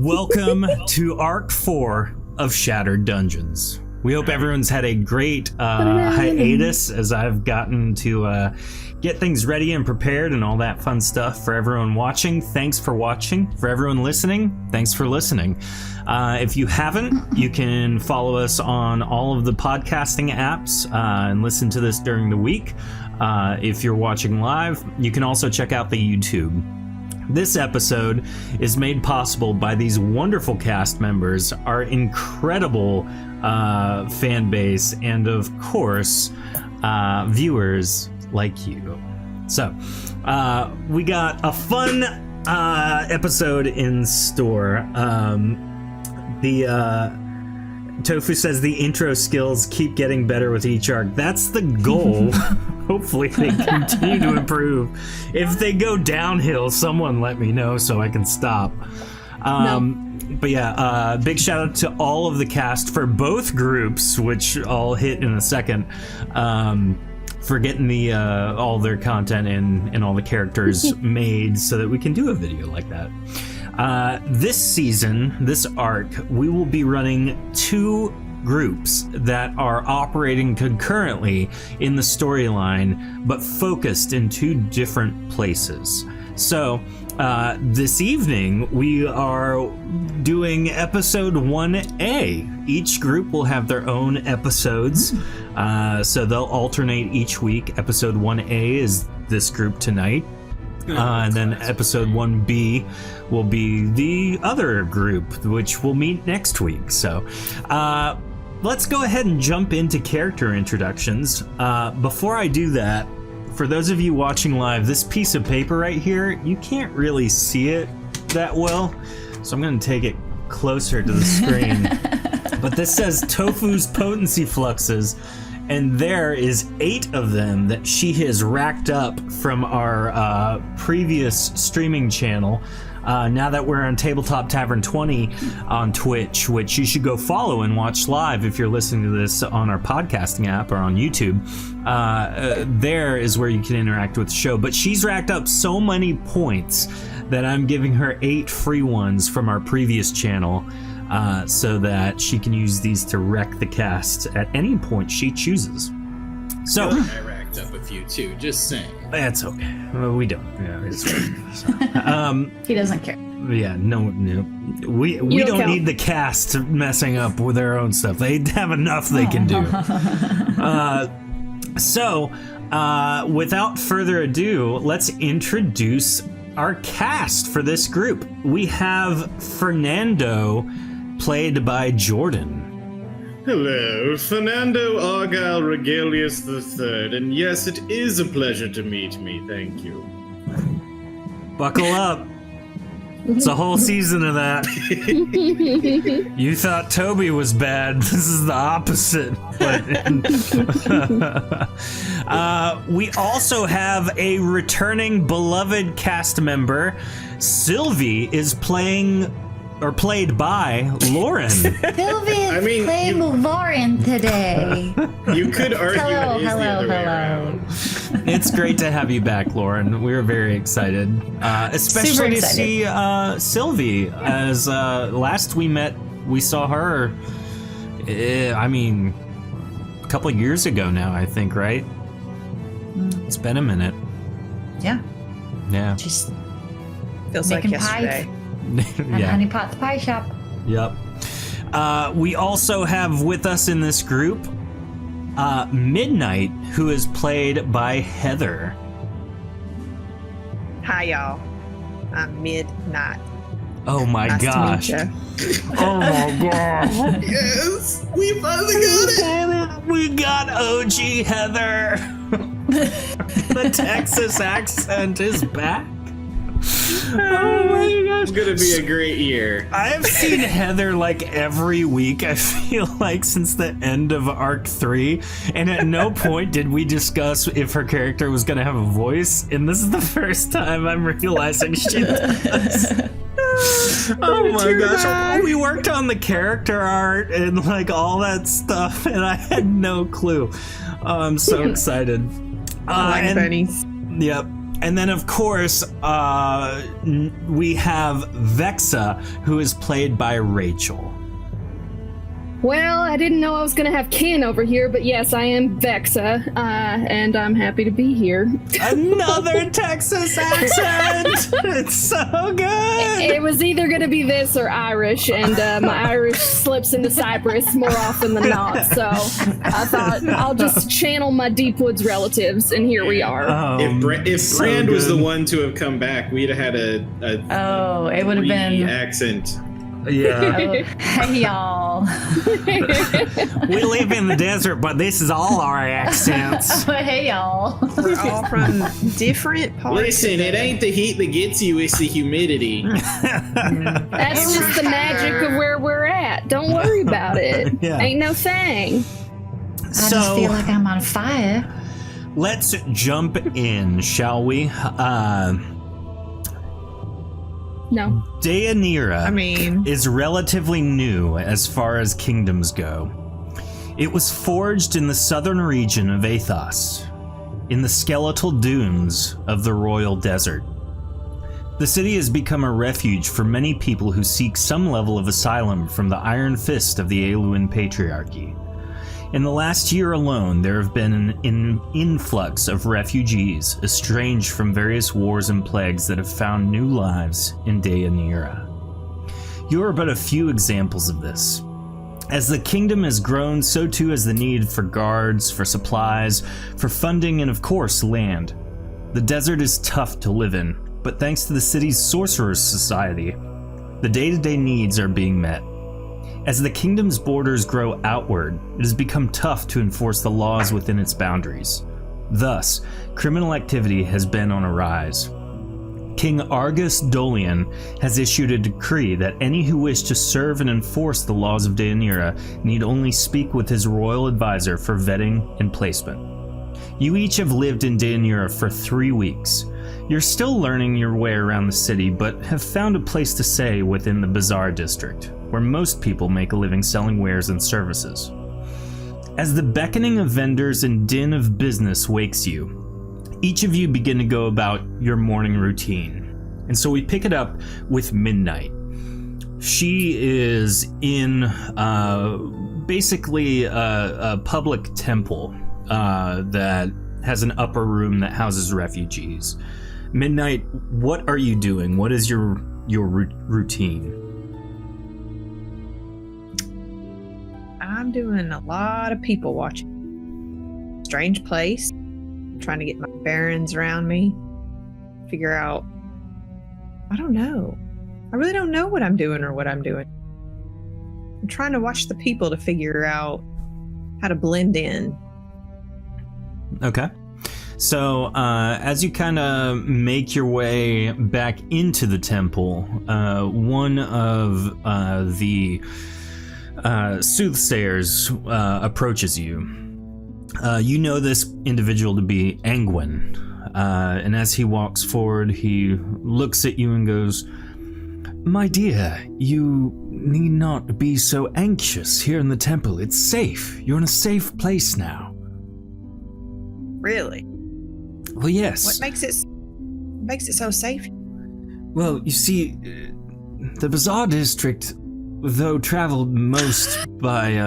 Welcome to Arc 4 of Shattered Dungeons. We hope everyone's had a great hiatus as I've gotten to get things ready and prepared and all that fun stuff. For everyone watching, thanks for watching. For everyone listening, thanks for listening. If you haven't, you can follow us on all of the podcasting apps and listen to this during the week. If you're watching live, you can also check out the YouTube. This episode is made possible by these wonderful cast members, our incredible fan base, and of course, viewers like you. So, we got a fun episode in store. Tofu says the intro skills keep getting better with each arc. That's the goal. Hopefully they continue to improve. If they go downhill, someone let me know so I can stop. But yeah, big shout out to all of the cast for both groups, which I'll hit in a second, for getting the all their content and all the characters made so that we can do a video like that. This season, this arc, we will be running 2 groups that are operating concurrently in the storyline, but focused in 2 different places. So, this evening, we are doing episode 1A. Each group will have their own episodes, so they'll alternate each week. Episode 1A is this group tonight. And then episode 1B will be the other group, which will meet next week. So let's go ahead and jump into character introductions. Before I do that, for those of you watching live, this piece of paper right here, you can't really see it that well. So I'm going to take it closer to the screen. But this says Tofu's potency fluxes. And there is 8 of them that she has racked up from our previous streaming channel. Now that we're on Tabletop Tavern 20 on Twitch, which you should go follow and watch live if you're listening to this on our podcasting app or on YouTube, there is where you can interact with the show. But she's racked up so many points that I'm giving her 8 free ones from our previous channel. So that she can use these to wreck the cast at any point she chooses. So I racked up a few too, just saying. That's okay. Well, we don't. Yeah, it's fine. He doesn't care. Yeah, no. We don't need the cast messing up with their own stuff. They have enough they can do. So, without further ado, let's introduce our cast for this group. We have Fernando, played by Jordan. Hello, Fernando Argyle Regalius III, and yes, it is a pleasure to meet me, thank you. Buckle up. It's a whole season of that. You thought Toby was bad. This is the opposite. We also have a returning beloved cast member. Sylvie is played by Lauren. Sylvie is playing Lauren today. You could argue it is the other way hello. around. It's great to have you back, Lauren. We're very excited. Especially to see Sylvie, as last we met, we saw her, a couple of years ago now, I think, right? It's been a minute. Yeah. Just Feels like yesterday. Pies at Honey Pot's Pie Shop. Yep. We also have with us in this group Midnight, who is played by Heather. Hi, y'all. I'm Midnight. Oh my gosh. To meet Oh my gosh. Yes, we finally got it. We got OG Heather. The Texas accent is back. Oh my gosh. It's gonna be a great year. I've seen Heather like every week, I feel like, since the end of Arc 3, and at no point did we discuss if her character was gonna have a voice, and this is the first time I'm realizing she does. Oh my gosh. We worked on the character art and like all that stuff, and I had no clue. I'm so excited. like bunnies. Yep. And then, of course, we have Vexa, who is played by Rachel. Well, I didn't know I was going to have Ken over here, but yes, I am Vexa, and I'm happy to be here. Another Texas accent! It's so good! It was either going to be this or Irish, and my Irish slips into Cyprus more often than not, so I thought I'll just channel my Deep Woods relatives, and here we are. If so Brand was the good. one to have come back, we'd have had a it would have been. accent. Yeah. Oh, hey, y'all. We live in the desert, but this is all our accents. Hey, y'all. We're all from different parts. Listen, it ain't the heat that gets you, it's the humidity. That's just the magic of where we're at. Don't worry about it. Yeah. Ain't no thing. I just feel like I'm on fire. Let's jump in, shall we? No. Deianira is relatively new as far as kingdoms go. It was forged in the southern region of Athos, in the skeletal dunes of the Royal Desert. The city has become a refuge for many people who seek some level of asylum from the iron fist of the Aeluan Patriarchy. In the last year alone, there have been an influx of refugees estranged from various wars and plagues that have found new lives in Deianira. You are but a few examples of this. As the kingdom has grown, so too has the need for guards, for supplies, for funding, and of course, land. The desert is tough to live in, but thanks to the city's Sorcerers Society, the day-to-day needs are being met. As the kingdom's borders grow outward, it has become tough to enforce the laws within its boundaries. Thus, criminal activity has been on a rise. King Argus Dolian has issued a decree that any who wish to serve and enforce the laws of Deianira need only speak with his royal advisor for vetting and placement. You each have lived in Deianira for 3 weeks. You're still learning your way around the city, but have found a place to stay within the Bazaar District, where most people make a living selling wares and services. As the beckoning of vendors and din of business wakes you, each of you begin to go about your morning routine. And so we pick it up with Midnight. She is in basically a public temple that has an upper room that houses refugees. Midnight, what are you doing? What is your routine? I'm doing a lot of people watching. Strange place. Trying to get my bearings around me. Figure out. I don't know. I really don't know what I'm doing or what I'm doing. I'm trying to watch the people to figure out how to blend in. Okay. So, as you kind of make your way back into the temple, one of the soothsayers approaches you. You know this individual to be Angwin, and as he walks forward, he looks at you and goes, "My dear, you need not be so anxious here in the temple. It's safe. You're in a safe place now." Really? Well, yes. What makes it so safe? Well, you see, the Bazaar District, though traveled most by,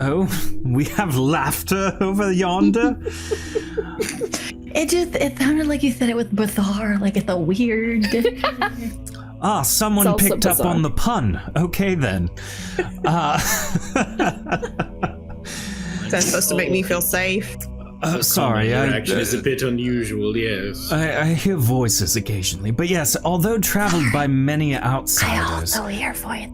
oh, we have laughter over yonder. It sounded like you said it with bizarre, like it's a weird. Ah, someone It's picked up bizarre. on the pun. Okay, then. Is that supposed to make me feel safe? Sorry, Your action is a bit unusual, yes. I hear voices occasionally, but yes, although traveled by many I outsiders, also hear voice.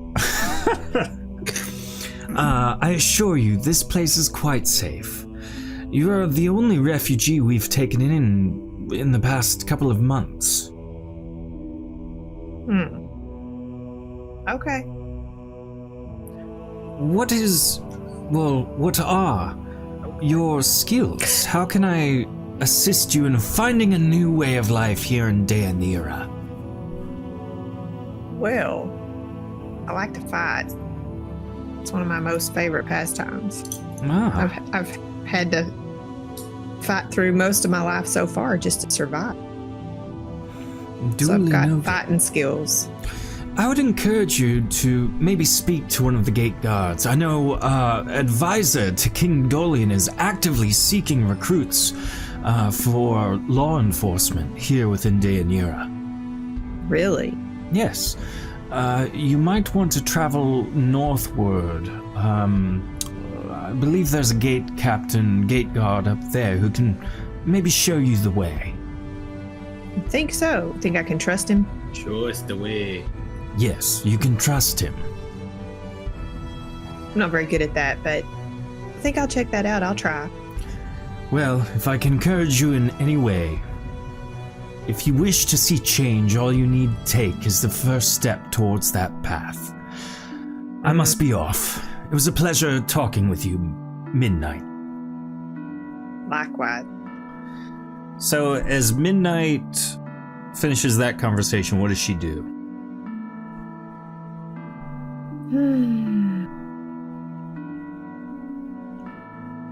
I assure you, this place is quite safe. You are the only refugee we've taken in the past couple of months. Okay. What are your skills? How can I assist you in finding a new way of life here in Deianira? Well, I like to fight. It's one of my most favorite pastimes. Ah, I've had to fight through most of my life so far just to survive. So Duly I've got noted. fighting skills. I would encourage you to maybe speak to one of the gate guards. I know advisor to King Dolian is actively seeking recruits for law enforcement here within Daenira. Really? Yes. You might want to travel northward. I believe there's a gate guard up there who can maybe show you the way. I think so. Think I can trust him? Show us the way. Yes, you can trust him. I'm not very good at that, but I think I'll check that out. I'll try. Well, if I can encourage you in any way, if you wish to see change, all you need to take is the first step towards that path. I must be off. It was a pleasure talking with you, Midnight. Likewise. So, as Midnight finishes that conversation, what does she do?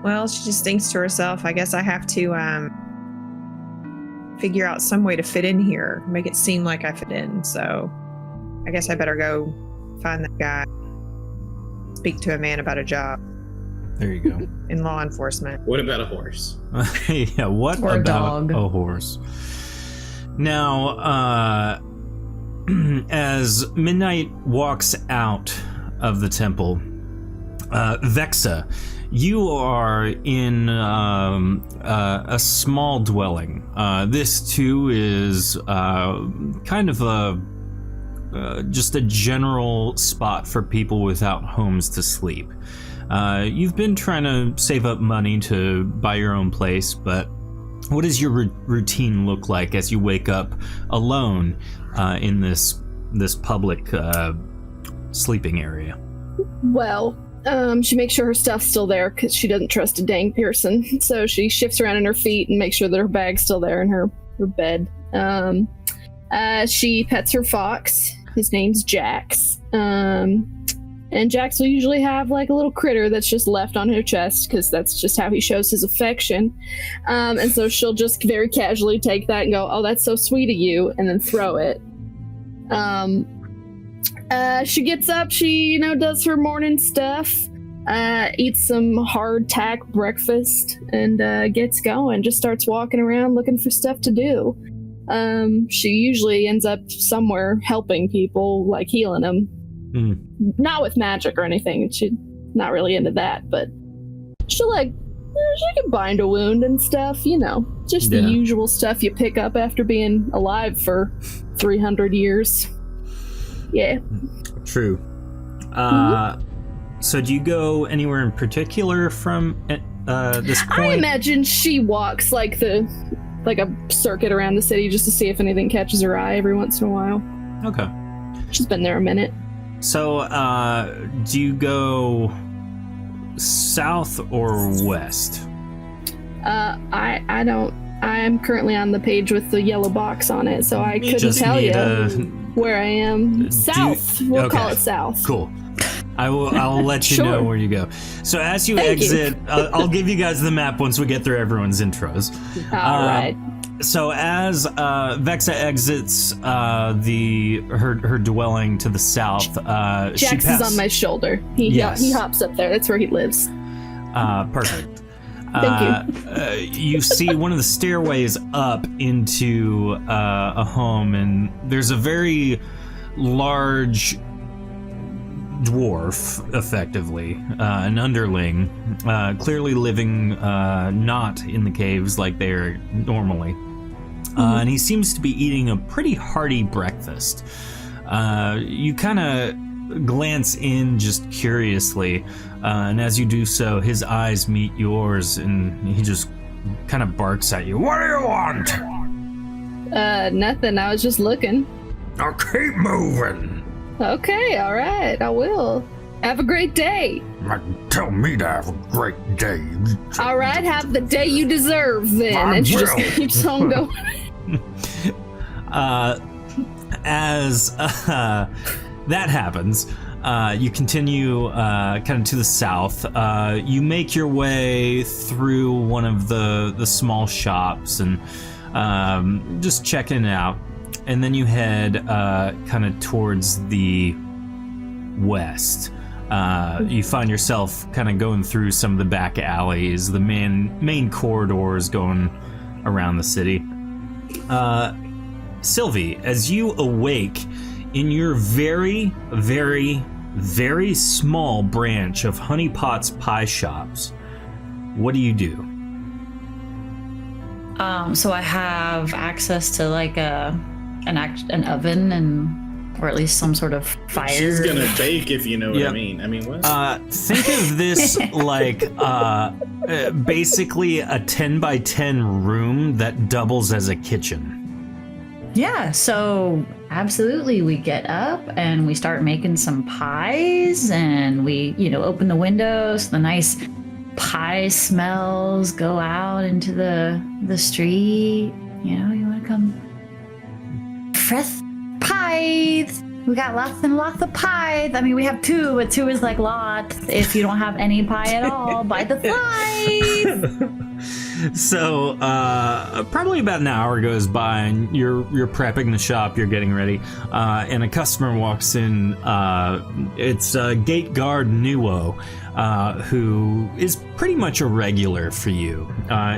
Well, she just thinks to herself, I guess I have to figure out some way to fit in here, make it seem like I fit in. So I guess I better go find that guy, speak to a man about a job There you go. in law enforcement. What about a horse? Yeah, what Or a about dog. a horse? Now, as Midnight walks out of the temple, Vexa, you are in a small dwelling. This too is kind of just a general spot for people without homes to sleep. You've been trying to save up money to buy your own place, but what does your routine look like as you wake up alone in this public sleeping area? Well, she makes sure her stuff's still there because she doesn't trust a dang person. So she shifts around in her feet and makes sure that her bag's still there in her bed. She pets her fox. His name's Jax. And Jax will usually have like a little critter that's just left on her chest because that's just how he shows his affection. And so she'll just very casually take that and go, "Oh, that's so sweet of you," and then throw it. She gets up, she, does her morning stuff, eats some hardtack breakfast, and gets going. Just starts walking around looking for stuff to do. She usually ends up somewhere helping people, like healing them. Not with magic or anything. She's not really into that, but she can bind a wound and stuff, just the usual stuff you pick up after being alive for 300 years. Yeah. True. So do you go anywhere in particular from this point? I imagine she walks like a circuit around the city just to see if anything catches her eye every once in a while. Okay. She's been there a minute. So, do you go south or west? I don't. I am currently on the page with the yellow box on it, so I couldn't just tell need you where I am. South. We'll call it south. Cool. I'll let you Sure. know where you go. So as you Thank you. exit, I'll give you guys the map once we get through everyone's intros. All right. So as Vexa exits her dwelling to the south, Jax is on my shoulder. He hops up there. That's where he lives. Perfect. Thank you see one of the stairways up into a home, and there's a very large dwarf, effectively, an underling, clearly living not in the caves like they are normally. And he seems to be eating a pretty hearty breakfast. You kind of glance in just curiously, and as you do so, his eyes meet yours, and he just kind of barks at you. "What do you want?" Nothing. I was just looking. "Now keep moving." Okay, all right. I will. Have a great day. Tell me to have a great day. All right, have the day you deserve then. I And she just will. keeps on going. As that happens, You continue kind of to the south. You make your way through one of the small shops and just checking it out. And then you head kind of towards the west. You find yourself kind of going through some of the back alleys, the main corridors going around the city. Sylvie, as you awake in your very, very, very small branch of Honey Pot's Pie Shops, what do you do? So I have access to like an oven or at least some sort of fire. She's gonna bake, if you know what I mean. I mean, what? Think of this like basically a 10 by 10 room that doubles as a kitchen. Yeah, so absolutely. We get up and we start making some pies and we, open the windows. The nice pie smells go out into the street. You want to come fresh pies. We got lots and lots of pies. I mean, we have 2, but 2 is like lots. If you don't have any pie at all, buy the slice. So, probably about an hour goes by, and you're prepping the shop, you're getting ready, and a customer walks in. It's gate guard Nuo, who is pretty much a regular for you.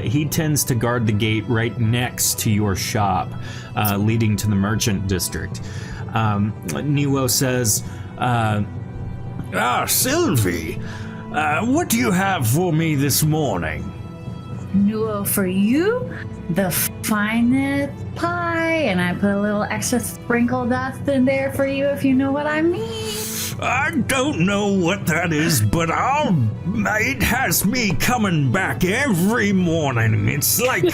He tends to guard the gate right next to your shop, leading to the merchant district. Nuo says, Sylvie, what do you have for me this morning? Nuo, for you, the finest pie, and I put a little extra sprinkle dust in there for you, if you know what I mean. I don't know what that is, but it has me coming back every morning. It's like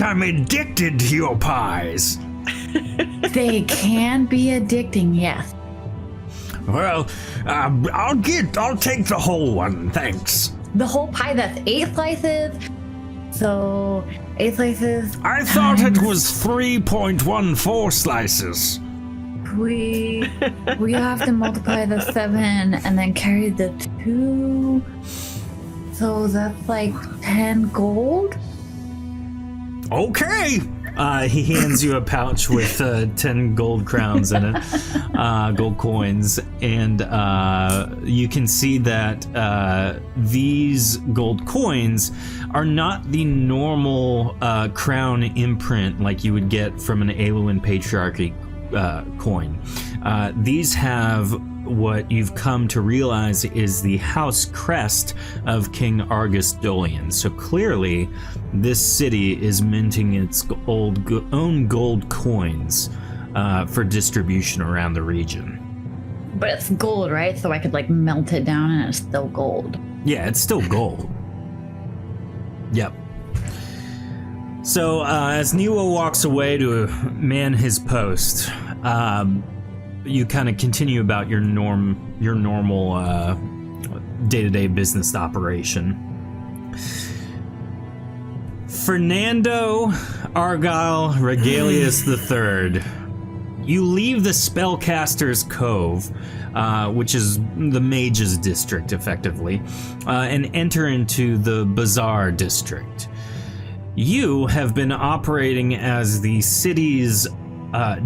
I'm addicted to your pies. They can be addicting, yes. Well, I'll take the whole one, thanks. The whole pie, that's 8 slices. So 8 slices. I thought it was 3.14 slices. We have to multiply the 7 and then carry the 2. So that's like 10 gold. Okay. He hands you a pouch with 10 gold crowns in it, gold coins, and you can see that these gold coins are not the normal crown imprint like you would get from an Aeluan Patriarchy coin. These have what you've come to realize is the house crest of King Argus Dolian. So clearly, this city is minting its own gold coins for distribution around the region. But it's gold, right? So I could like melt it down and it's still gold. Yeah, it's still gold. Yep. So as Nuo walks away to man his post, you kind of continue about your normal day-to-day business operation. Fernando Argyle Regalius III. You leave the Spellcaster's Cove, which is the Mage's District, effectively, and enter into the Bazaar District. You have been operating as the city's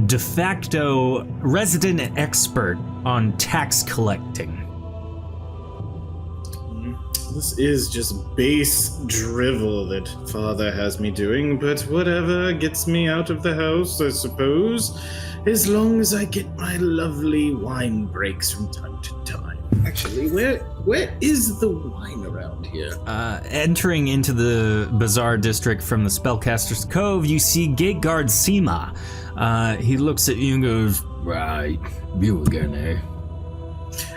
de facto resident expert on tax collecting. This is just base drivel that Father has me doing, but whatever gets me out of the house, I suppose, as long as I get my lovely wine breaks from time to time. Actually, where is the wine around here? Entering into the Bazaar District from the Spellcaster's Cove, you see Gate Guard Seema. He looks at you and goes, "Right, you again, eh?"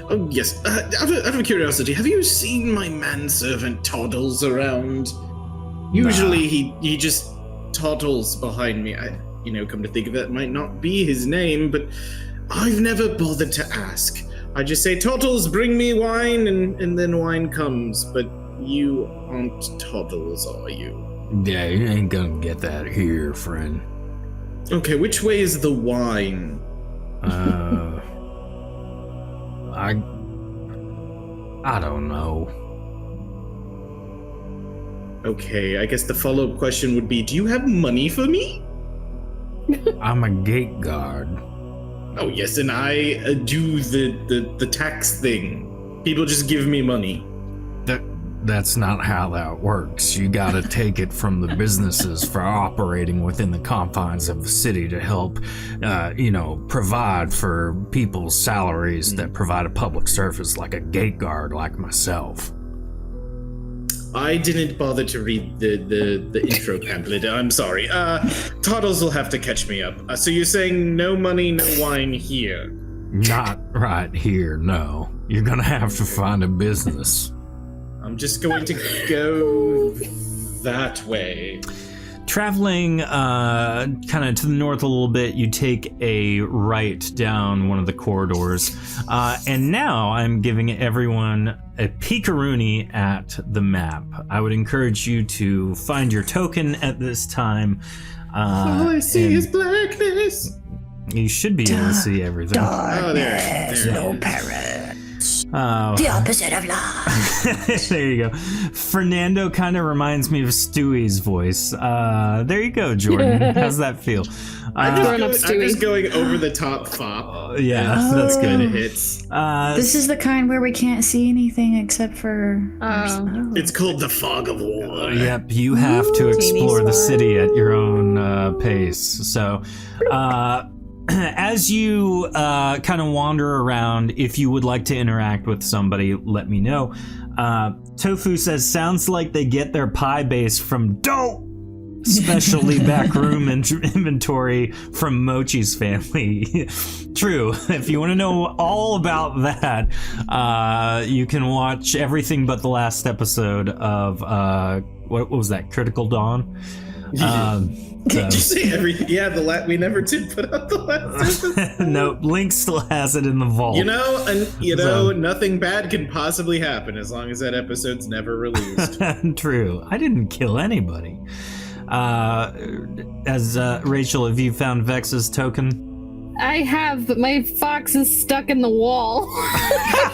Oh, yes. Out of curiosity, have you seen my manservant Toddles around? Usually he just toddles behind me. Come to think of it, might not be his name, but I've never bothered to ask. I just say, Toddles, bring me wine, and then wine comes. But you aren't Toddles, are you? Yeah, you ain't gonna get that here, friend. Okay, which way is the wine? I don't know. Okay, I guess the follow-up question would be, do you have money for me? I'm a gate guard. Oh yes, and I do the tax thing. People just give me money. That's not how that works. You gotta take it from the businesses for operating within the confines of the city to help, provide for people's salaries that provide a public service, like a gate guard like myself. I didn't bother to read the intro pamphlet. I'm sorry. Toddles will have to catch me up. So you're saying no money, no wine here? Not right here, no. You're gonna have to find a business. I'm just going to go that way. Traveling kind of to the north a little bit, you take a right down one of the corridors. And now I'm giving everyone a peek-a-rooney at the map. I would encourage you to find your token at this time. All I see is blackness. You should be able to see everything. Oh, there no it is. parrots. Oh. The opposite of love. There you go. Fernando kind of reminds me of Stewie's voice. There you go, Jordan. How's that feel? I'm Grown up just Stewie. going over the top fop. Yeah, that's Kind good. of hits. This is the kind where we can't see anything except for. It's called the fog of war. Yep, you have to explore the city at your own pace. So, as you kind of wander around, if you would like to interact with somebody, let me know. Tofu says, sounds like they get their pie base from dope. Specialty backroom inventory from Mochi's family. True. If you want to know all about that, you can watch everything but the last episode of what was that? Critical Dawn. Did you say we never did put out the last episode. No, Link still has it in the vault. Nothing bad can possibly happen as long as that episode's never released. True. I didn't kill anybody. Rachel, have you found Vex's token? I have, but my fox is stuck in the wall. I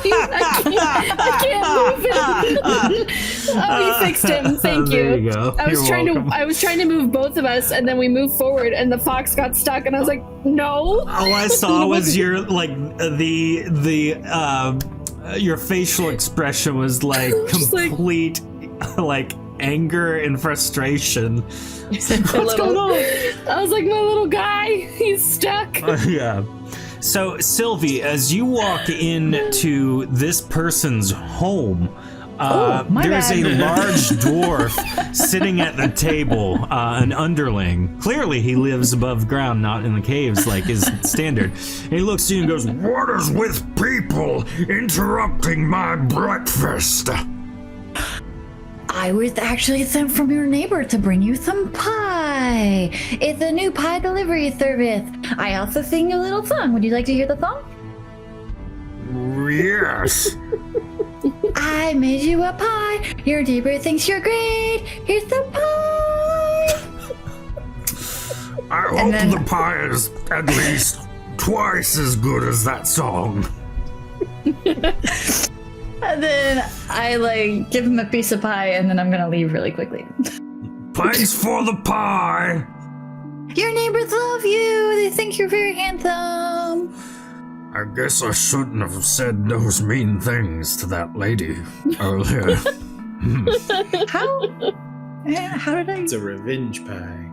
can't move it. Oh, he fixed him. Thank you. There you go. I was You're trying to move both of us, and then we moved forward, and the fox got stuck, and I was like, no. All I saw was your your facial expression was like complete like anger and frustration. What's going on? I was like, my little guy, he's stuck. Yeah. So Sylvie, as you walk into this person's home, there's a large dwarf sitting at the table, an underling. Clearly he lives above ground, not in the caves like is standard. And he looks to you and goes, "What is with people interrupting my breakfast?" I was actually sent from your neighbor to bring you some pie. It's a new pie delivery service. I also sing a little song. Would you like to hear the song? Yes. I made you a pie. Your neighbor thinks you're great. Here's the pie. I hope the pie is at least twice as good as that song. And then I give him a piece of pie, and then I'm gonna leave really quickly. Thanks for the pie. Your neighbors love you. They think you're very handsome. I guess I shouldn't have said those mean things to that lady earlier. How did I? It's a revenge pie.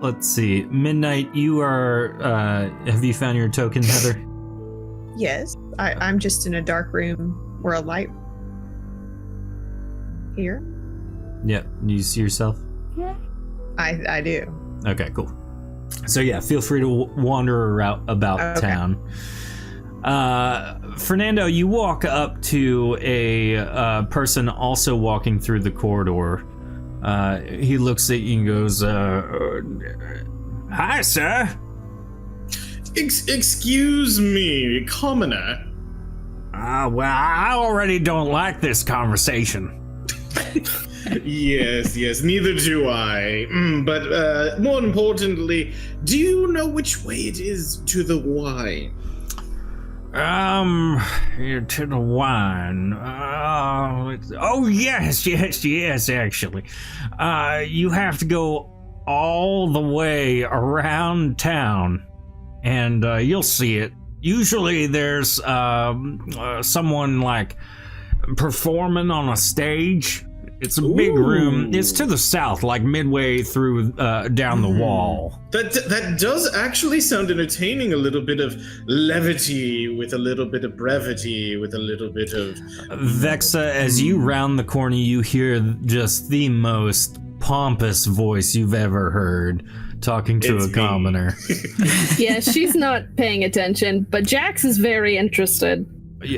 Let's see. Midnight, you are, have you found your token, Heather? Yes, I'm just in a dark room where a light here. Yep. You see yourself? I do. Okay, cool. So yeah, feel free to wander about town. Fernando, you walk up to a person also walking through the corridor. He looks at you and goes, "Hi, sir." Excuse me, commoner. Well, I already don't like this conversation. Yes, neither do I. But more importantly, do you know which way it is to the wine? To the wine. Oh, yes, actually. You have to go all the way around town, and you'll see it. Usually there's someone like performing on a stage. It's a big room. It's to the south, like midway through down the wall. That does actually sound entertaining. A little bit of levity with a little bit of brevity with a little bit of... Vexa, as you round the corner, you hear just the most pompous voice you've ever heard talking to It's a me. commoner. Yeah, she's not paying attention, but Jax is very interested.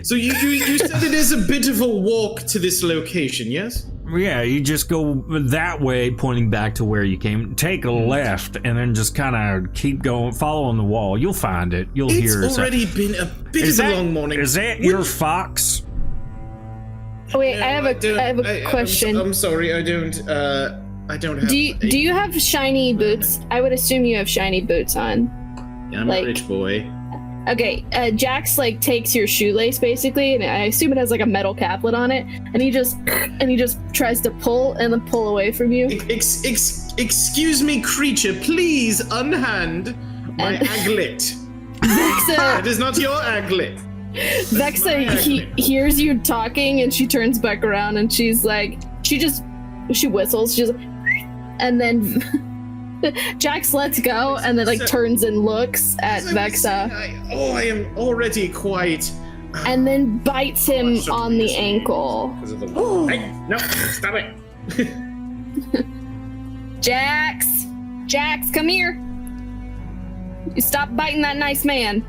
So you said it is a bit of a walk to this location, yes? Yeah, you just go that way, pointing back to where you came. Take a left, and then just kind of keep going, following the wall. You'll find it. You'll hear it. It's already been a bit of a long morning. Is that your fox? Oh, wait, No, I have a question. I'm sorry, I don't have... Do you have shiny boots? I would assume you have shiny boots on. I'm like- a rich boy. Okay, Jax like takes your shoelace basically, and I assume it has like a metal caplet on it, and he just tries to pull and then pull away from you. Excuse me, creature, please unhand my aglet. Vexa, It is not your aglet. he hears you talking, and she turns back around, and she's like, she whistles, she's like, and then Jax lets go, and then like turns and looks at Vexa, I am already quite... and then bites him on the ankle. Hey, no, stop it. Jax, come here. You stop biting that nice man.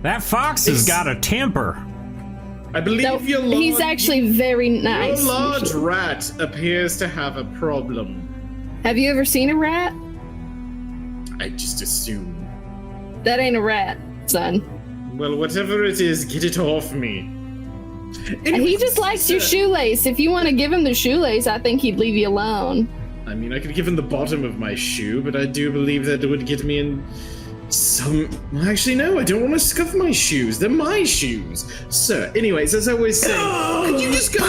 That fox has got a temper. I believe No, your large... he's actually very nice. Your large rat appears to have a problem. Have you ever seen a rat? I just assume. That ain't a rat, son. Well, whatever it is, get it off me. And he just likes your shoelace. If you want to give him the shoelace, I think he'd leave you alone. I mean, I could give him the bottom of my shoe, but I do believe that it would get me in some... Well, actually, no, I don't want to scuff my shoes. They're my shoes. Sir, anyways, as I was saying, could you just go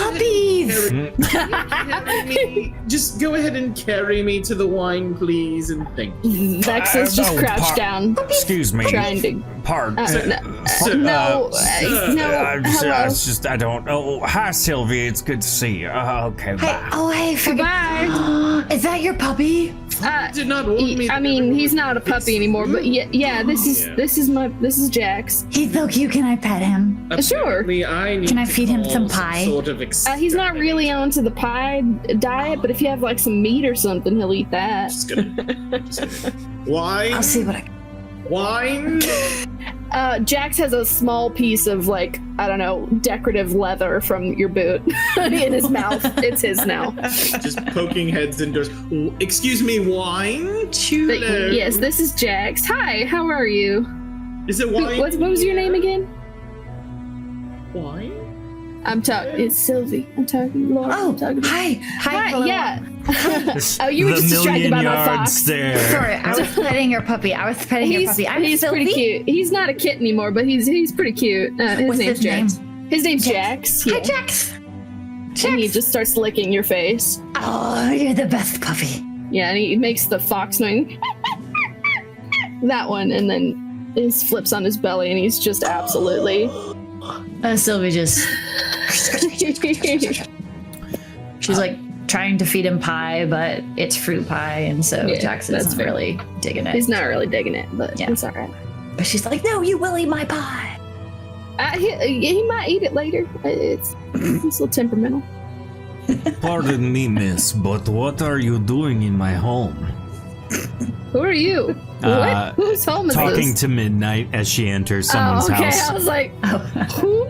just go ahead and carry me to the wine, please, and thank you. Vexa's just crouched down, Excuse me. trying to... Pardon. no, I don't. Oh, hi, Sylvia. It's good to see you. Okay, bye. Hey, Goodbye. Is that your puppy? Did not warn me. I mean, he's not a puppy anymore, but yeah, this is Jax. He's so cute. Can I pet him? Sure. Apparently, I need Can I to feed him call some pie? Sort of He's not really onto the pie diet, but if you have like some meat or something, he'll eat that. Just gonna... Wine? I'll see what I. Wine? Jax has a small piece of like, I don't know, decorative leather from your boot in his mouth. It's his now. Just poking heads indoors. Excuse me, wine? Hello? Yes, this is Jax. Hi, how are you? Is it wine? What was your name again? Wine? I'm talking. It's Sylvie. I'm talking. Laura. Oh, I'm talking. hi. Hi, hello. yeah. Oh, you were The just distracted by my million-yard fox. stare. Sorry, I was petting your puppy. I'm He's Sylvie. pretty cute. He's not a kitten anymore, but he's pretty cute. His What's name's his name? Jax. His name's Jax. Hi, Yeah. Jax. And he just starts licking your face. Oh, you're the best puppy. Yeah, and he makes the fox noise. That one, and then he flips on his belly, and he's just absolutely. Sylvie just. She's like trying to feed him pie, but it's fruit pie, and so Yeah, Jax that's isn't fair. really digging it. He's not really digging it, but Yeah. it's all right. But she's like, no, you will eat my pie. He might eat it later. It's a little temperamental. Pardon me, miss, but what are you doing in my home? Who are you? Uh, what? Whose home is Talking this? to Midnight as she enters someone's oh, okay. house. I was like, Oh. who?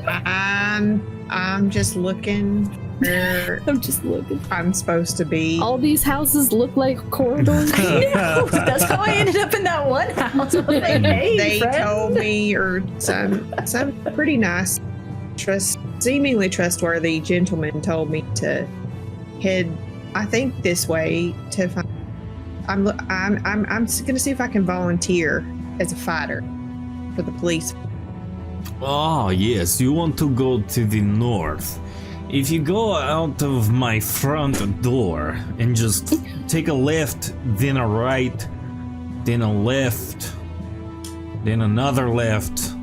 I'm just looking where I'm just looking. I'm supposed to be. All these houses look like corridors. No, that's how I ended up in that one house. I was like, hey, They friend. told me, or some pretty nice, seemingly trustworthy gentleman told me to head, I think, this way to find. I'm gonna see if I can volunteer as a fighter for the police. Oh, yes, you want to go to the north. If you go out of my front door and just take a left, then a right, then a left, then another left.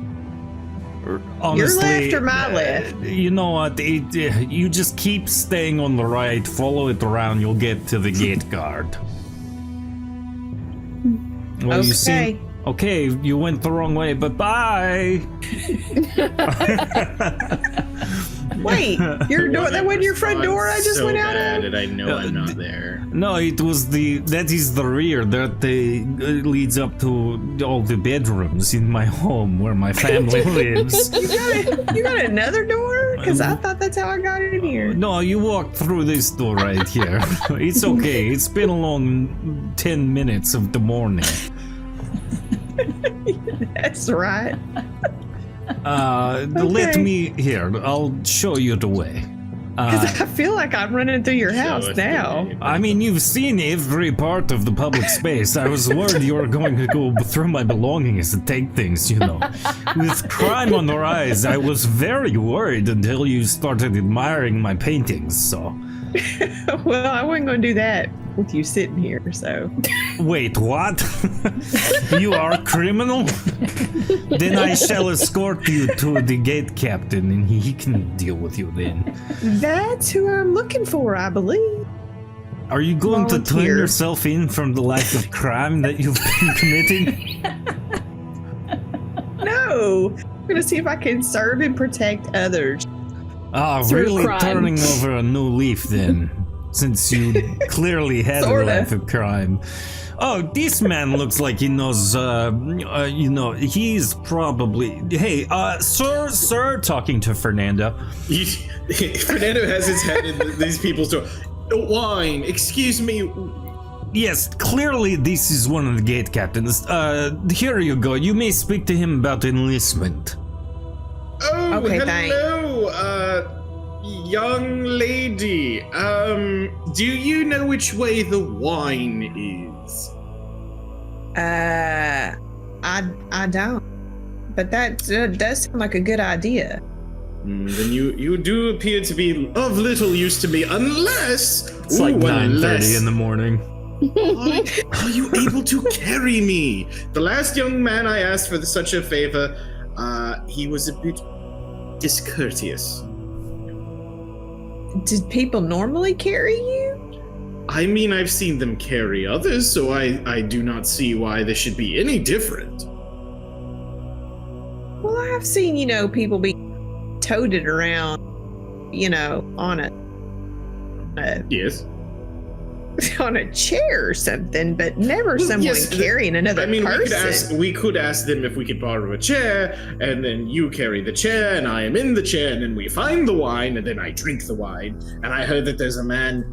Honestly, Your left or my left? You know what? You just keep staying on the right, follow it around, you'll get to the gate guard. Well, you seem, okay, you went the wrong way, but bye. Wait, your door, that wasn't your front door I just so went out bad, of? and I know I'm not there. No, it was that is the rear that leads up to all the bedrooms in my home where my family lives. You got another door? Because I thought that's how I got in here. No, you walked through this door right here. It's okay. It's been a long 10 minutes of the morning. That's right. Let me here. I'll show you the way. Because I feel like I'm running through your house us now. the way. I mean, you've seen every part of the public space. I was worried you were going to go through my belongings and take things, you know. With crime on the rise, I was very worried until you started admiring my paintings, so. Well, I wasn't going to do that with you sitting here, so. Wait, what? You are a criminal? Then I shall escort you to the gate captain and he can deal with you then. That's who I'm looking for, I believe. Are you going to turn Volunteer. yourself in from the life of crime that you've been committing? No. I'm going to see if I can serve and protect others. Ah, Through really crime. turning over a new leaf then, since you clearly had a Sorta. life of crime. Oh, this man looks like he knows, you know, he's probably, hey, sir, talking to Fernando. Fernando has his head in these people's door. Wine, excuse me. Yes, clearly this is one of the gate captains. Here you go, you may speak to him about enlistment. Oh, Okay, hello, young lady. Do you know which way the wine is? I don't. But that does sound like a good idea. Then you do appear to be of little use to me, unless It's like 9:30 in the morning. Are you able to carry me? The last young man I asked for such a favor, he was a bit discourteous. Did people normally carry you? I mean, I've seen them carry others, so I do not see why this should be any different. Well, I've seen, people be toted around, on a Yes. on a chair or something, but never Well, someone yes, carrying another I mean, person. we could ask them if we could borrow a chair, and then you carry the chair, and I am in the chair, and then we find the wine, and then I drink the wine. And I heard that there's a man.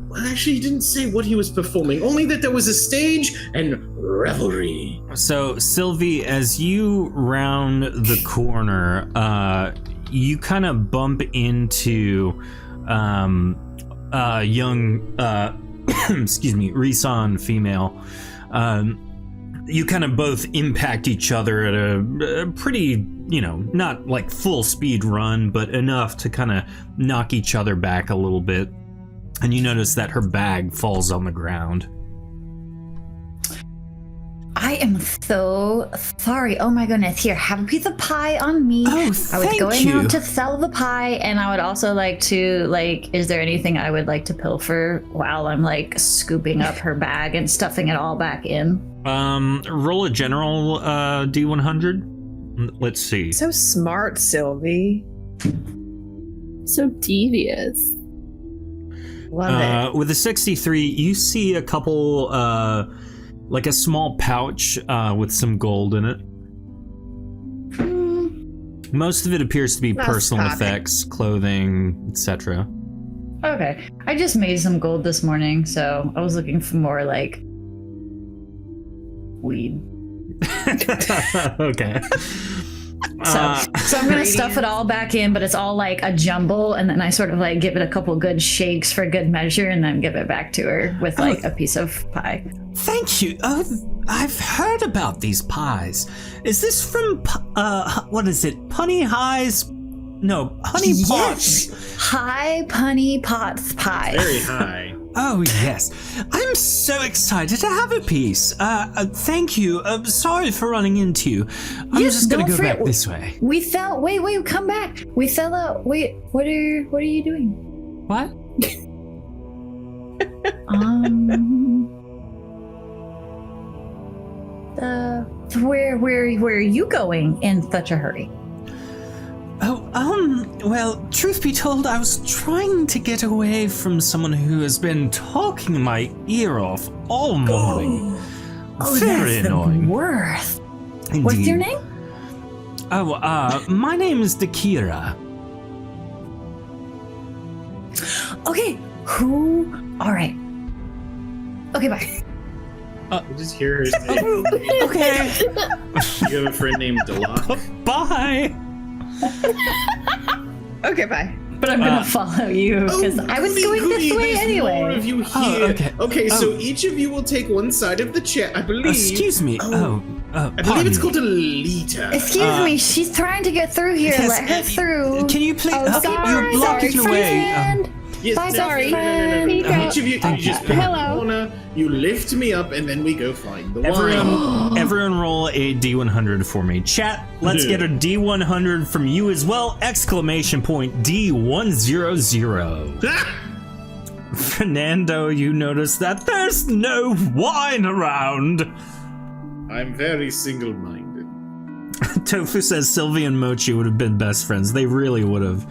Well, actually, he didn't say what he was performing, only that there was a stage and revelry. So, Sylvie, as you round the corner, you kind of bump into young, excuse me, Risan female. You kind of both impact each other at a pretty, not like full speed run, but enough to kind of knock each other back a little bit. And you notice that her bag falls on the ground. I am so sorry. Oh my goodness. Here, have a piece of pie on me. Oh, I was thank going you. out to sell the pie, and I would also like to, is there anything I would like to pilfer while I'm, scooping up her bag and stuffing it all back in? Roll a general D100. Let's see. So smart, Sylvie. So devious. Love it. With a 63, you see a couple, like a small pouch with some gold in it. Most of it appears to be Nice personal pocket. effects, clothing, etc. Okay. I just made some gold this morning, so I was looking for more, weed. Okay. So I'm gonna stuff it all back in, but it's all like a jumble, and then I sort of like give it a couple good shakes for good measure, and then give it back to her with like a piece of pie. Thank you. Oh, I've heard about these pies. Is this from, what is it? Punny High's? No, Honey Pots. Yes. High Punny Pots pie. Very high. Oh, yes. I'm so excited to have a piece. Thank you. Sorry for running into you. I'm Yes, just gonna don't go forget- back this way. We fell. Wait, come back. We fell out. Wait, what are you doing? What? Where are you going in such a hurry? Oh, well, truth be told, I was trying to get away from someone who has been talking my ear off all morning. Very that's annoying. The worst. Indeed. What's your name? Oh, my name is Dakira. Okay. All right. Okay, bye. I just hear her say, Okay. you have a friend named Delok? Bye. Okay, bye. But I'm gonna follow you because I was going this way there's anyway. More of you here. Oh, okay. So each of you will take one side of the chair, I believe. Excuse me. I believe pardon it's me. called a liter. Excuse me, she's trying to get through here. Yes, Let her through. Can you please? Oh, you're blocking the way. friend. Yes, Bye, sorry. friend. Each of you, you just pick Hello. a corner, you lift me up, and then we go find the wine. Everyone roll a D100 for me. Chat, let's get a D100 from you as well. Exclamation point D100. Fernando, you notice that there's no wine around. I'm very single-minded. Tofu says Sylvie and Mochi would have been best friends. They really would have.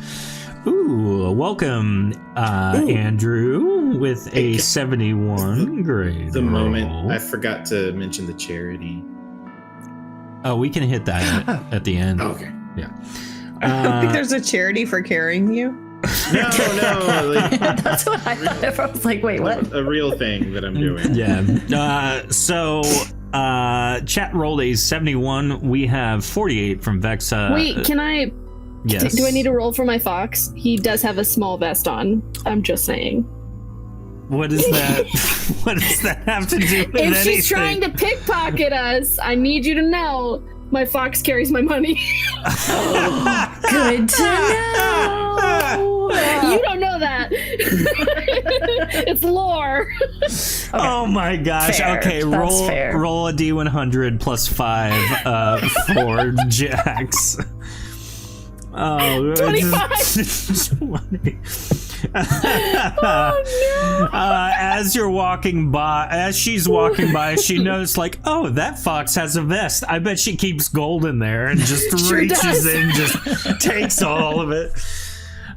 Ooh, welcome, Andrew, with a 71 grade. The moment roll. I forgot to mention the charity. Oh, we can hit that at the end. Okay. Yeah. I think there's a charity for carrying you. No, like, That's what I thought. I was like, wait, what? a real thing that I'm doing. Yeah. So chat rolled a 71. We have 48 from Vexa. Wait, can I? Yes. Do I need to roll for my fox? He does have a small vest on. I'm just saying. What is that? What does that have to do with If anything? she's trying to pickpocket us, I need you to know my fox carries my money. Good to know. You don't know that. It's lore. Oh my gosh. Fair. Okay, That's fair. roll a D100 plus 5 for Jax. Oh, 25. 20. Oh no. As she's walking by, she knows like, oh, that fox has a vest. I bet she keeps gold in there and just Sure reaches does. in, just takes all of it.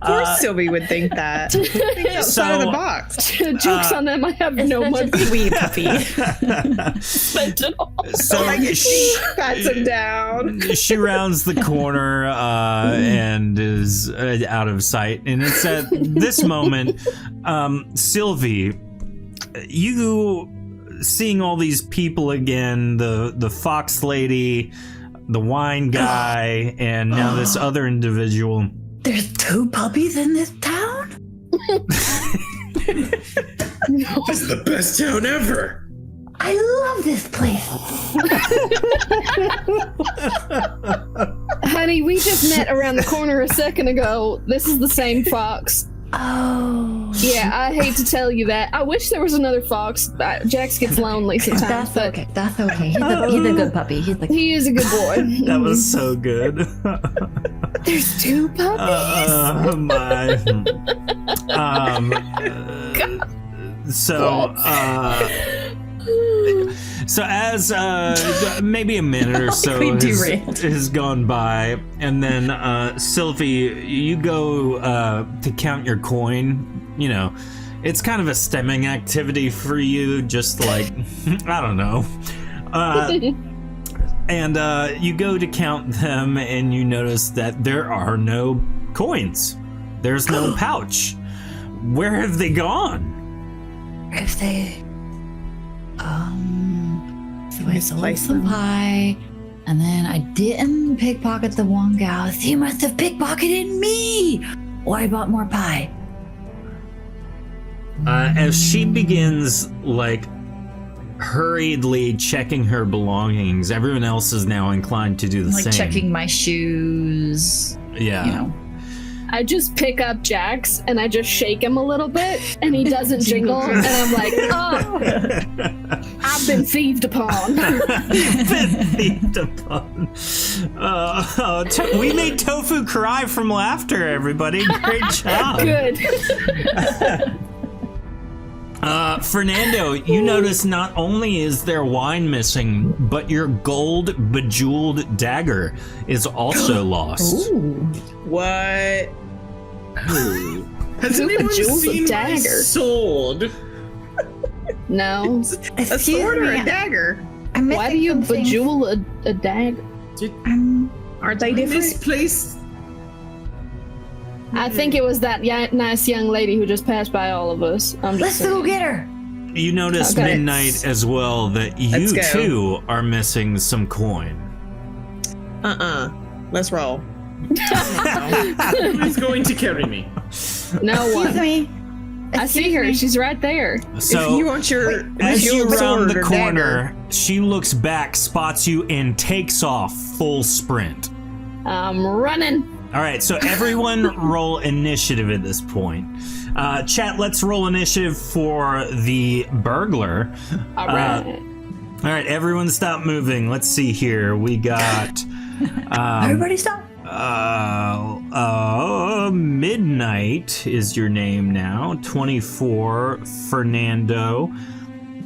Of course Sylvie would think that. Think outside of the box. Joke's on them. I have no money. Wee puppy. Spent it all. So She pats him down. she rounds the corner and is out of sight. And it's at this moment, Sylvie, you seeing all these people again, the fox lady, the wine guy, and now this other individual. There's 2 puppies in this town? This is the best town ever. I love this place. Honey, we just met around the corner a second ago. This is the same fox. Oh. Yeah, I hate to tell you that. I wish there was another fox. Jax gets lonely sometimes, That's but okay. That's okay. He's a good puppy. He's like, he is a good boy. That was so good. there's 2 puppies. My. So as maybe a minute or so We derailed. has gone by, and then Sylvie, you go to count your coin. You know, it's kind of a stemming activity for you, just like I don't know. And you go to count them, and you notice that there are no coins. There's no pouch. Where have they gone? If they, so I sold Misplaced some them. pie, And then I didn't pickpocket the one gal. He must have pickpocketed me! Or I bought more pie. As she begins, like, hurriedly checking her belongings, everyone else is now inclined to do the Like same. checking my shoes, Yeah. you know. I just pick up Jax and I just shake him a little bit and he doesn't jingle and I'm like, oh, I've been thieved upon. Thieved upon. We made Tofu cry from laughter, everybody. Great job. Good. Fernando, you notice not only is there wine missing, but your gold bejeweled dagger is also lost. Ooh. What? Oh. Has Who anyone bejewels a seen my dagger? sword? No. A sword or a dagger? I'm Why do missing you something. bejewel a dagger? Aren't they different? Misplaced. I think it was that nice young lady who just passed by all of us. I'm Let's just go saying. get her. You notice, Okay. Midnight, as well, that you Let's go. too are missing some coin. Let's roll. Who's going to carry me? No Excuse one. me. I see her. She's right there. So, if you want your as you sword round the or corner, dagger, she looks back, spots you, and takes off full sprint. I'm running. All right, so everyone roll initiative at this point. Chat, let's roll initiative for the burglar. All right. All right, everyone stop moving. Let's see here. We got Everybody stop. Midnight is your name now. 24. Fernando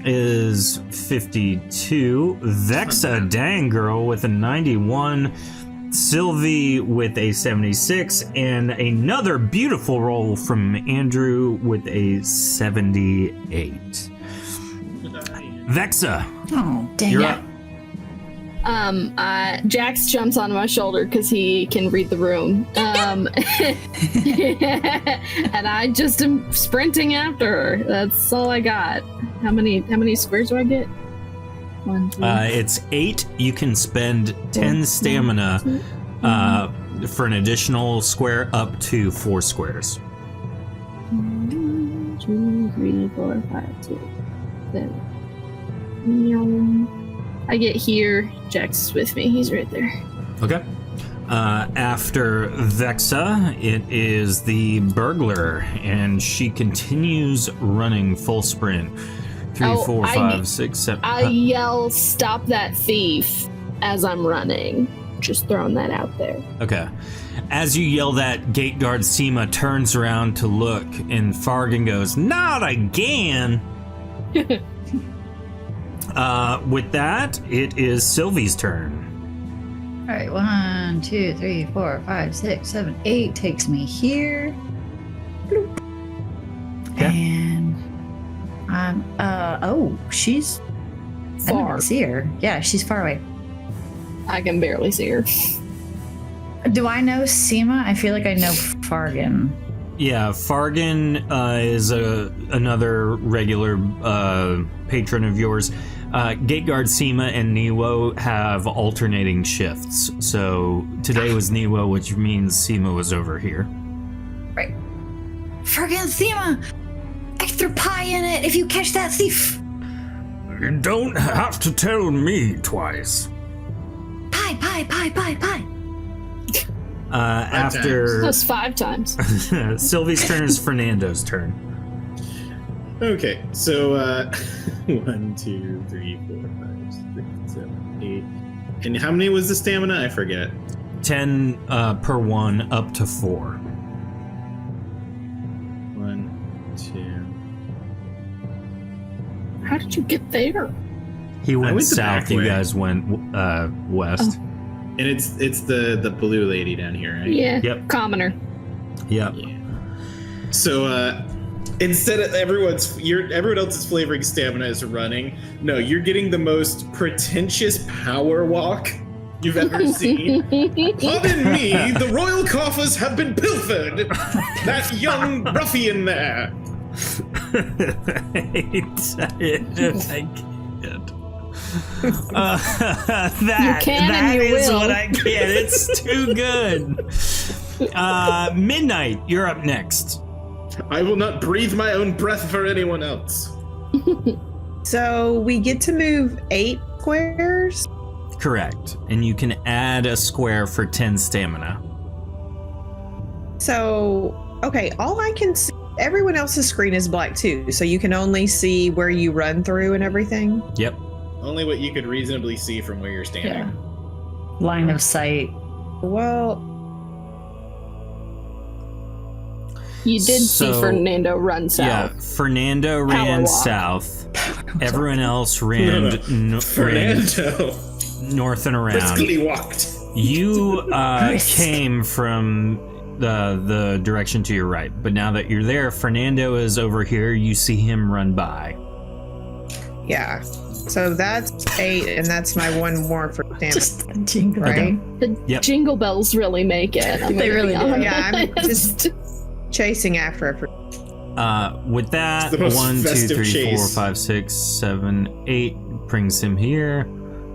is 52. Vexa, dang girl, with a 91. Sylvie with a 76, and another beautiful roll from Andrew with a 78. Vexa, Oh, dang you're it. up. Jax jumps on my shoulder because he can read the room. And I just am sprinting after her. That's all I got. How many squares do I get? 1, 2, It's 8. You can spend 10 stamina for an additional square up to 4 squares. 1, 2, 3, 4, 5, 6, 7. I get here. Jax is with me. He's right there. Okay. After Vexa, it is the burglar, and she continues running full sprint. 3, Oh, 4, I- 5, 6, 7. I yell, "Stop that thief!" as I'm running. Just throwing that out there. Okay. As you yell that, gate guard Seema turns around to look, and Fargan goes, "Not again!" With that, it is Sylvie's turn. All right, 1, 2, 3, 4, 5, 6, 7, 8 takes me here. Bloop. Okay. And I'm she's I don't Far. see her. Yeah, she's far away. I can barely see her. Do I know Seema? I feel like I know Fargan. Yeah, Fargan is another regular patron of yours. Gate guard Seema and Niwo have alternating shifts. So today was Niwo, which means Seema was over here. Right. Fargan, Seema! Extra pie in it if you catch that thief! You don't have to tell me twice. Pie, pie, pie, pie, pie! After That's 5 times. Sylvie's turn is Fernando's turn. Okay, so 1, 2, 3, 4, 5, 6, 7, 8. And how many was the stamina? I forget. 10 per one, up to 4. 1, 2. How did you get there? He went, went the south. back You way. guys went west. And it's the blue lady down here, right? Yeah. Yep. Commoner. Yep. Yeah. So instead of everyone else's flavoring stamina is running, no, you're getting the most pretentious power walk you've ever seen. Pardon me, the royal coffers have been pilfered. That young ruffian there. I can't. That can and you is will. what I can. It's too good. Midnight, you're up next. I will not breathe my own breath for anyone else. So we get to move 8 squares. Correct. And you can add a square for 10 stamina. So, okay, all I can see, everyone else's screen is black too. So you can only see where you run through and everything. Yep. Only what you could reasonably see from where you're standing. Yeah. Line of sight. Well, You did see So- Fernando run south. Yeah, Fernando ran walk. south. Everyone else ran, No. ran Fernando north and around. briskly walked. You Brisk. came from the direction to your right, but now that you're there, Fernando is over here. You see him run by. yeah. So that's 8, and that's my 1 more for stamina, Just a jingle. right? The Yep. jingle bells really make it. I'm They gonna really be do. honest. Yeah, I'm just chasing after it. With that, It's the most 1, 2, festive 3, 4, chase. 5, 6, 7, 8 brings him here.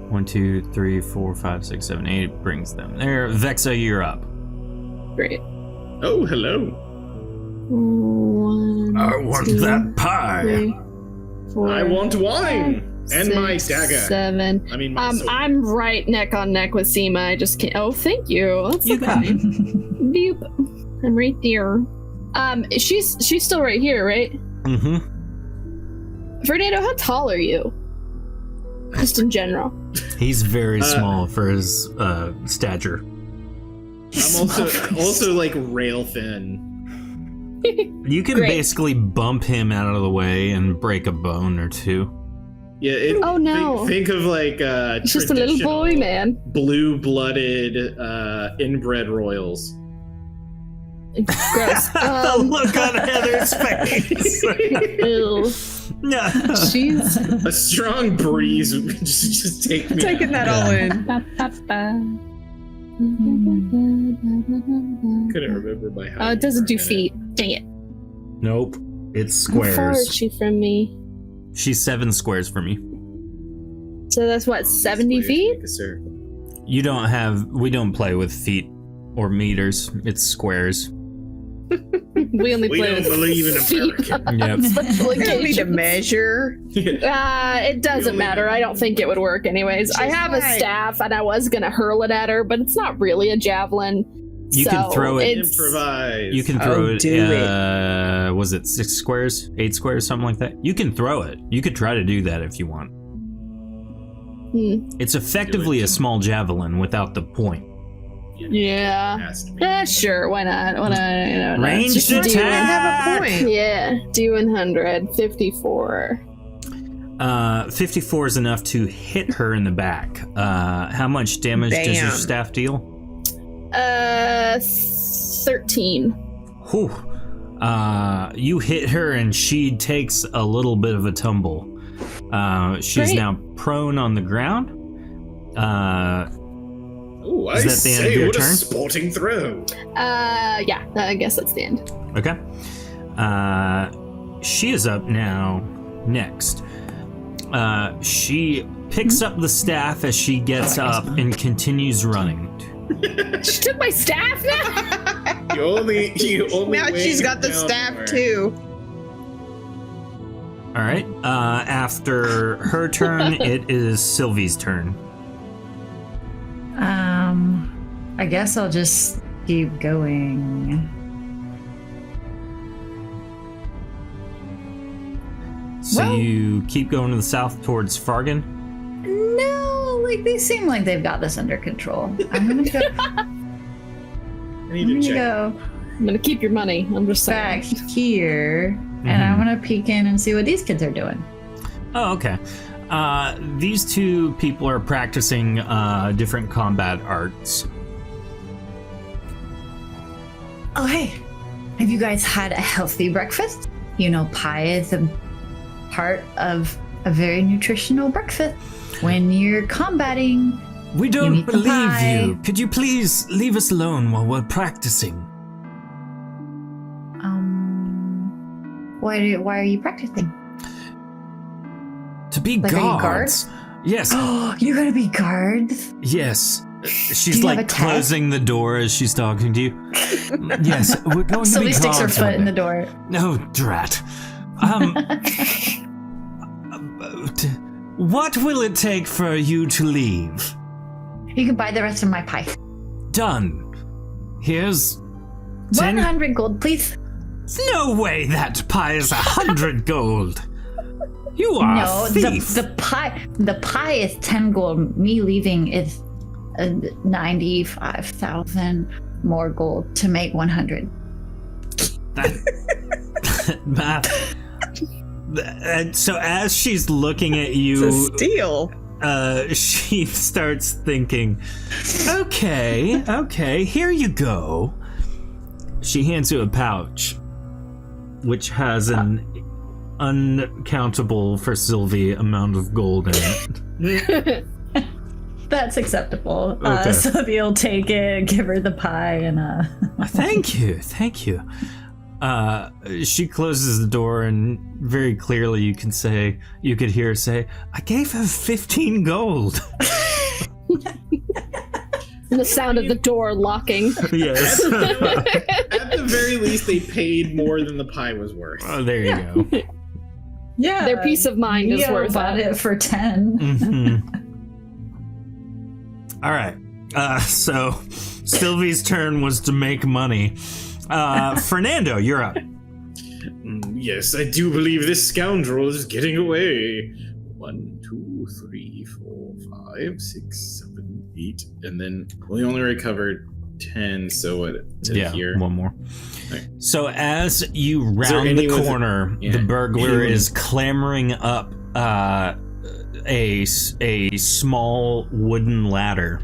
1, 2, 3, 4, 5, 6, 7, 8 brings them there. Vexa, you're up. Great. Oh, hello. 1, I want 2, that pie. 3, 4, I want wine and my 6, dagger. 7. I mean, my sword. I'm right neck on neck with Seema. I just can't. Oh, thank you. That's You so got it. kind. Beep. I'm right there. She's still right here, right? Mm-hmm. Fernando, how tall are you? Just in general. He's very small for his stature. I'm also like rail thin. You can Great. basically bump him out of the way and break a bone or two. Yeah. Oh, no. Think of like It's just a little boy, traditional man. blue-blooded inbred royals. Gross. The look on Heather's face. Ew. Yeah. She's A strong breeze would just take me. Taking that all in. Couldn't remember by how. It doesn't do feet. Dang it. Nope. It's How far is squares. she from me? She's 7 squares for me. So that's what, 70 feet? We don't play with feet or meters. It's squares. We only We play don't with believe in feet. Yep. Special I don't need to occasions. measure. It doesn't matter. I don't think it would work anyways. I She's have a right. staff and I was gonna hurl it at her, but it's not really a javelin. You can so throw it- it's- Improvise. You can throw it. do it. Was it 6 squares, 8 squares, something like that? You can throw it. You could try to do that if you want. It's effectively a small javelin without the point. Yeah. Has to be. Sure. Why not? Why not? You know, Ranged just do I attack! have a point. Yeah. Do 100. 54. 54 is enough to hit her in the back. How much damage does your Bam. staff deal? 13. Whew. You hit her and she takes a little bit of a tumble. She's Great. now prone on the ground. Oh, I Is that the end of say, your what turn? a sporting throw. Yeah. I guess that's the end. Okay. She is up now next. She picks up the staff as she gets up and continues running. She took my staff now. You only Now weigh she's got the down staff more. too. All right. After her turn, it is Sylvie's turn. I guess I'll just keep going. So Well- you keep going to the south towards Fargan. No, like they seem like they've got this under control. I'm gonna go. I need I'm to gonna check. go I'm gonna keep your money. I'm just saying. back here, and I'm gonna peek in and see what these kids are doing. Oh, okay. These two people are practicing different combat arts. Oh, hey, have you guys had a healthy breakfast? You know, pie is a part of a very nutritional breakfast. When you're combating, We You don't eat the believe pie. you. Could you please leave us alone while we're practicing? why are you practicing? To be Like, are you guards. Yes, Oh, you're gonna be guards? yes. She's Do you have like a tag? closing the door as she's talking to you. Yes, we're going to Sylvie be sticks her guards foot one in the day. door. No, drat. What will it take for you to leave? You can buy the rest of my pie. Done. Here's 10. 100 gold, please. No way that pie is 100 gold. You are No, a thief. the pie is 10 gold. Me leaving is 95,000 more gold to make 100. So as she's looking at It's you, a steal. she starts thinking, okay, here you go. She hands you a pouch, which has an uncountable for Sylvie amount of gold in it. That's acceptable. Okay. Sylvie will take it, give her the pie, and Thank you. She closes the door, and very clearly you could hear her say, I gave her 15 gold. And the sound of the door locking. Yes. At the very least, they paid more than the pie was worth. Oh, there you go. yeah, Their peace of mind is Neo worth bought it. it for 10. Mhm. All right. So Sylvie's turn was to make money. Fernando, you're up. Yes, I do believe this scoundrel is getting away. 1, 2, 3, 4, 5, 6, 7, 8, and then we only recovered 10. So what? Here. One more. Right. So as you there round the anyone that- corner, yeah, the burglar anyone- is clambering up a small wooden ladder.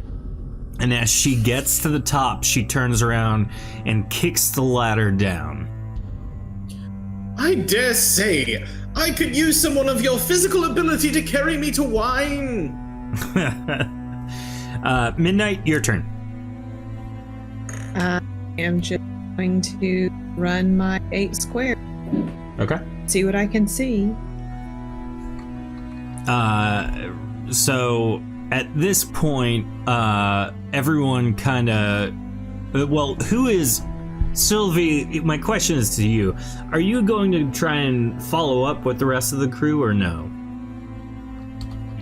And as she gets to the top, she turns around and kicks the ladder down. I dare say, I could use someone of your physical ability to carry me to wine. Midnight, your turn. I am just going to run my 8 square. Okay. See what I can see. So at this point, everyone kind of, well, who is Sylvie? My question is to you: are you going to try and follow up with the rest of the crew, or no?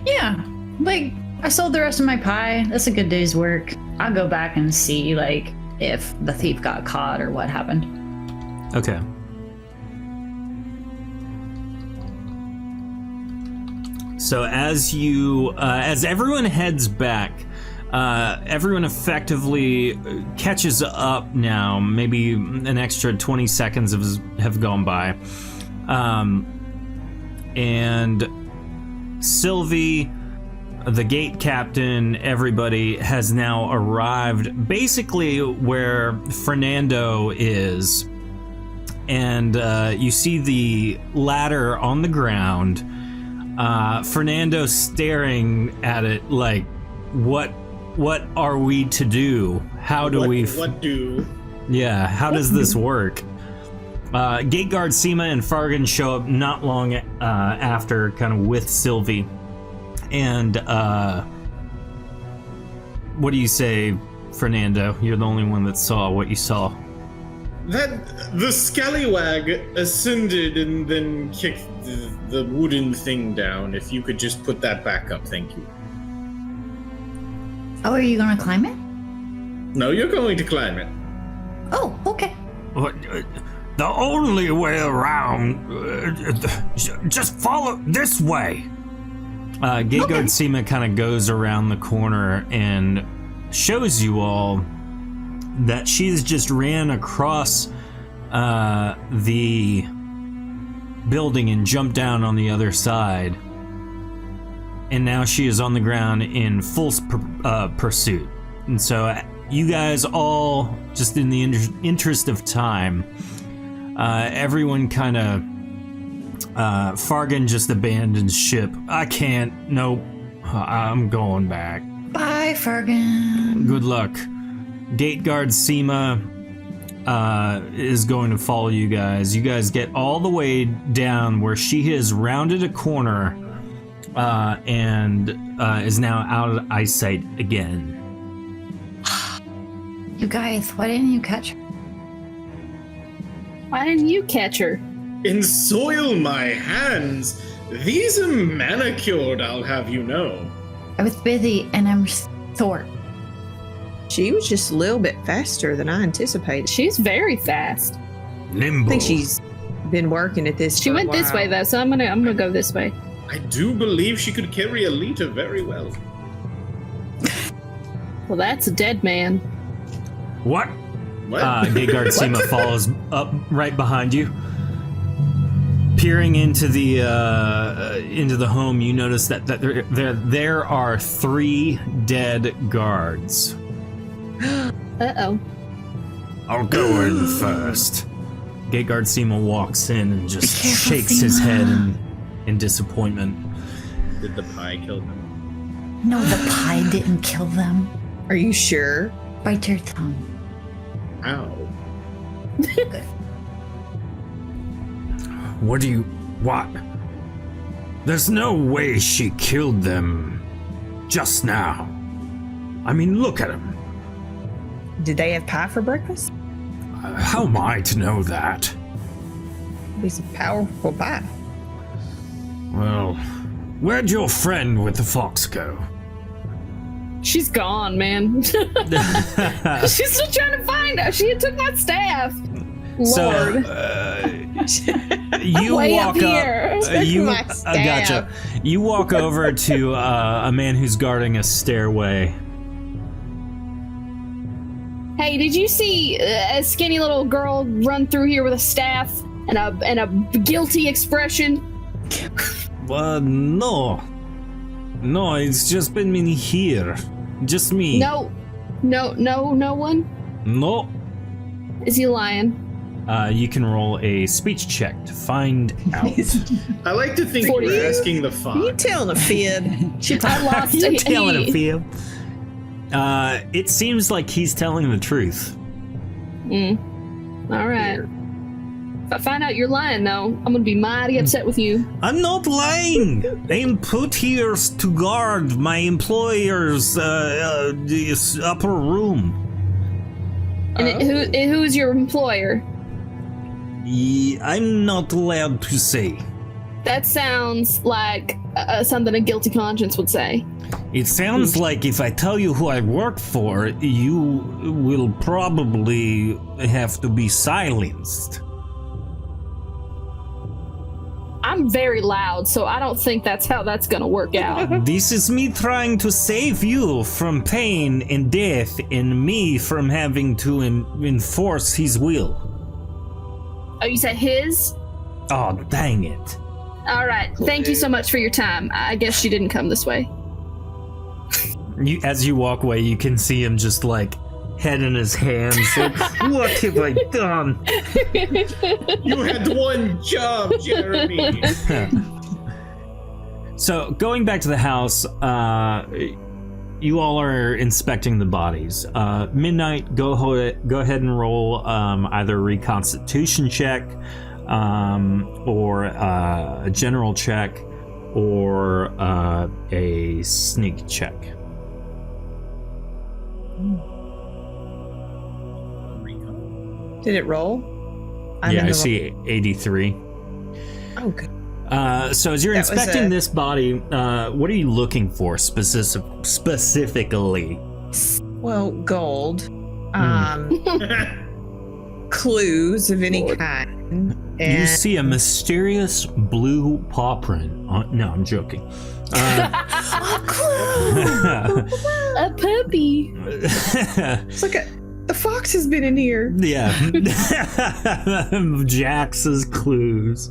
Yeah, like I sold the rest of my pie. That's a good day's work. I'll go back and see like if the thief got caught or what happened. Okay. So as everyone heads back, everyone effectively catches up now. Maybe an extra 20 seconds have gone by. And Sylvie, the gate captain, everybody has now arrived basically where Fernando is. And you see the ladder on the ground. Fernando staring at it like, what are we to do? How do What do? Yeah, how does this work? Gate guard Seema and Fargan show up not long after, kind of with Sylvie. And what do you say, Fernando? You're the only one that saw what you saw. That the scallywag ascended and then kicked the wooden thing down. If you could just put that back up, thank you. Oh, are you gonna climb it? No, you're going to climb it. Oh, okay. What, the only way around, just follow this way. Gate guard Seema kind of goes around the corner and shows you all that she's just ran across the building and jumped down on the other side. And now she is on the ground in full pursuit. And so you guys all, just in the interest of time, everyone kind of, Fargan just abandons ship. I can't, nope, I'm going back. Bye, Fargan. Good luck. Gate guard Seema is going to follow you guys. You guys get all the way down where she has rounded a corner, and is now out of eyesight again. You guys, why didn't you catch her? Why didn't you catch her? Ensoil my hands. These are manicured, I'll have you know. I was busy and I'm sore. She was just a little bit faster than I anticipated. She's very fast. Nimble. I think she's been working at this. She for a went this while. way though, so I'm gonna go this way. I do believe she could carry a liter very well. Well, that's a dead man. What? What? Gegard Sima follows up right behind you. Peering into the home, you notice that there are 3 dead guards. Uh-oh. I'll go in first. Gegard Sima walks in and just Be careful, shakes his Sima. head in disappointment. Did the pie kill them? No, the pie didn't kill them. Are you sure? Bite your tongue. Ow. What? There's no way she killed them just now. I mean, look at them. Did they have pie for breakfast? How am I to know that? It's a powerful pie. Well, where'd your friend with the fox go? She's gone, man. She's still trying to find her. She took my staff. Lord. You Way walk up here. My I gotcha. You walk over to a man who's guarding a stairway. Hey, did you see a skinny little girl run through here with a staff and a guilty expression? No, it's just been me here, just me. No one. No. Is he lying? You can roll a speech check to find out. I like to think For you're you? asking the Are you fox. telling a fib? I lost. You telling a he- fib? It seems like he's telling the truth. All right. If I find out you're lying, though, I'm gonna be mighty upset with you. I'm not lying. I'm put here to guard my employer's this upper room. And who is your employer? I'm not allowed to say. That sounds like something a guilty conscience would say. It sounds like if I tell you who I work for, you will probably have to be silenced. I'm very loud, so I don't think that's how that's gonna work out. This is me trying to save you from pain and death, and me from having to enforce his will. Oh, you said his? Oh, dang it. All right. Thank you so much for your time. I guess she didn't come this way. As you walk away, you can see him just like head in his hands. Like, what have I done? You had one job, Jeremy. So, going back to the house, you all are inspecting the bodies. Midnight, go ahead and roll either a reconstitution check, or a general check, or a sneak check. Did it roll? Yeah, I see 83. Oh, good. So as you're That was inspecting a- this body, what are you looking for specifically? Well, gold. Clues of any kind. You And see a mysterious blue paw print. No, I'm joking. A puppy. it's like the fox has been in here. Yeah. Jax's clues.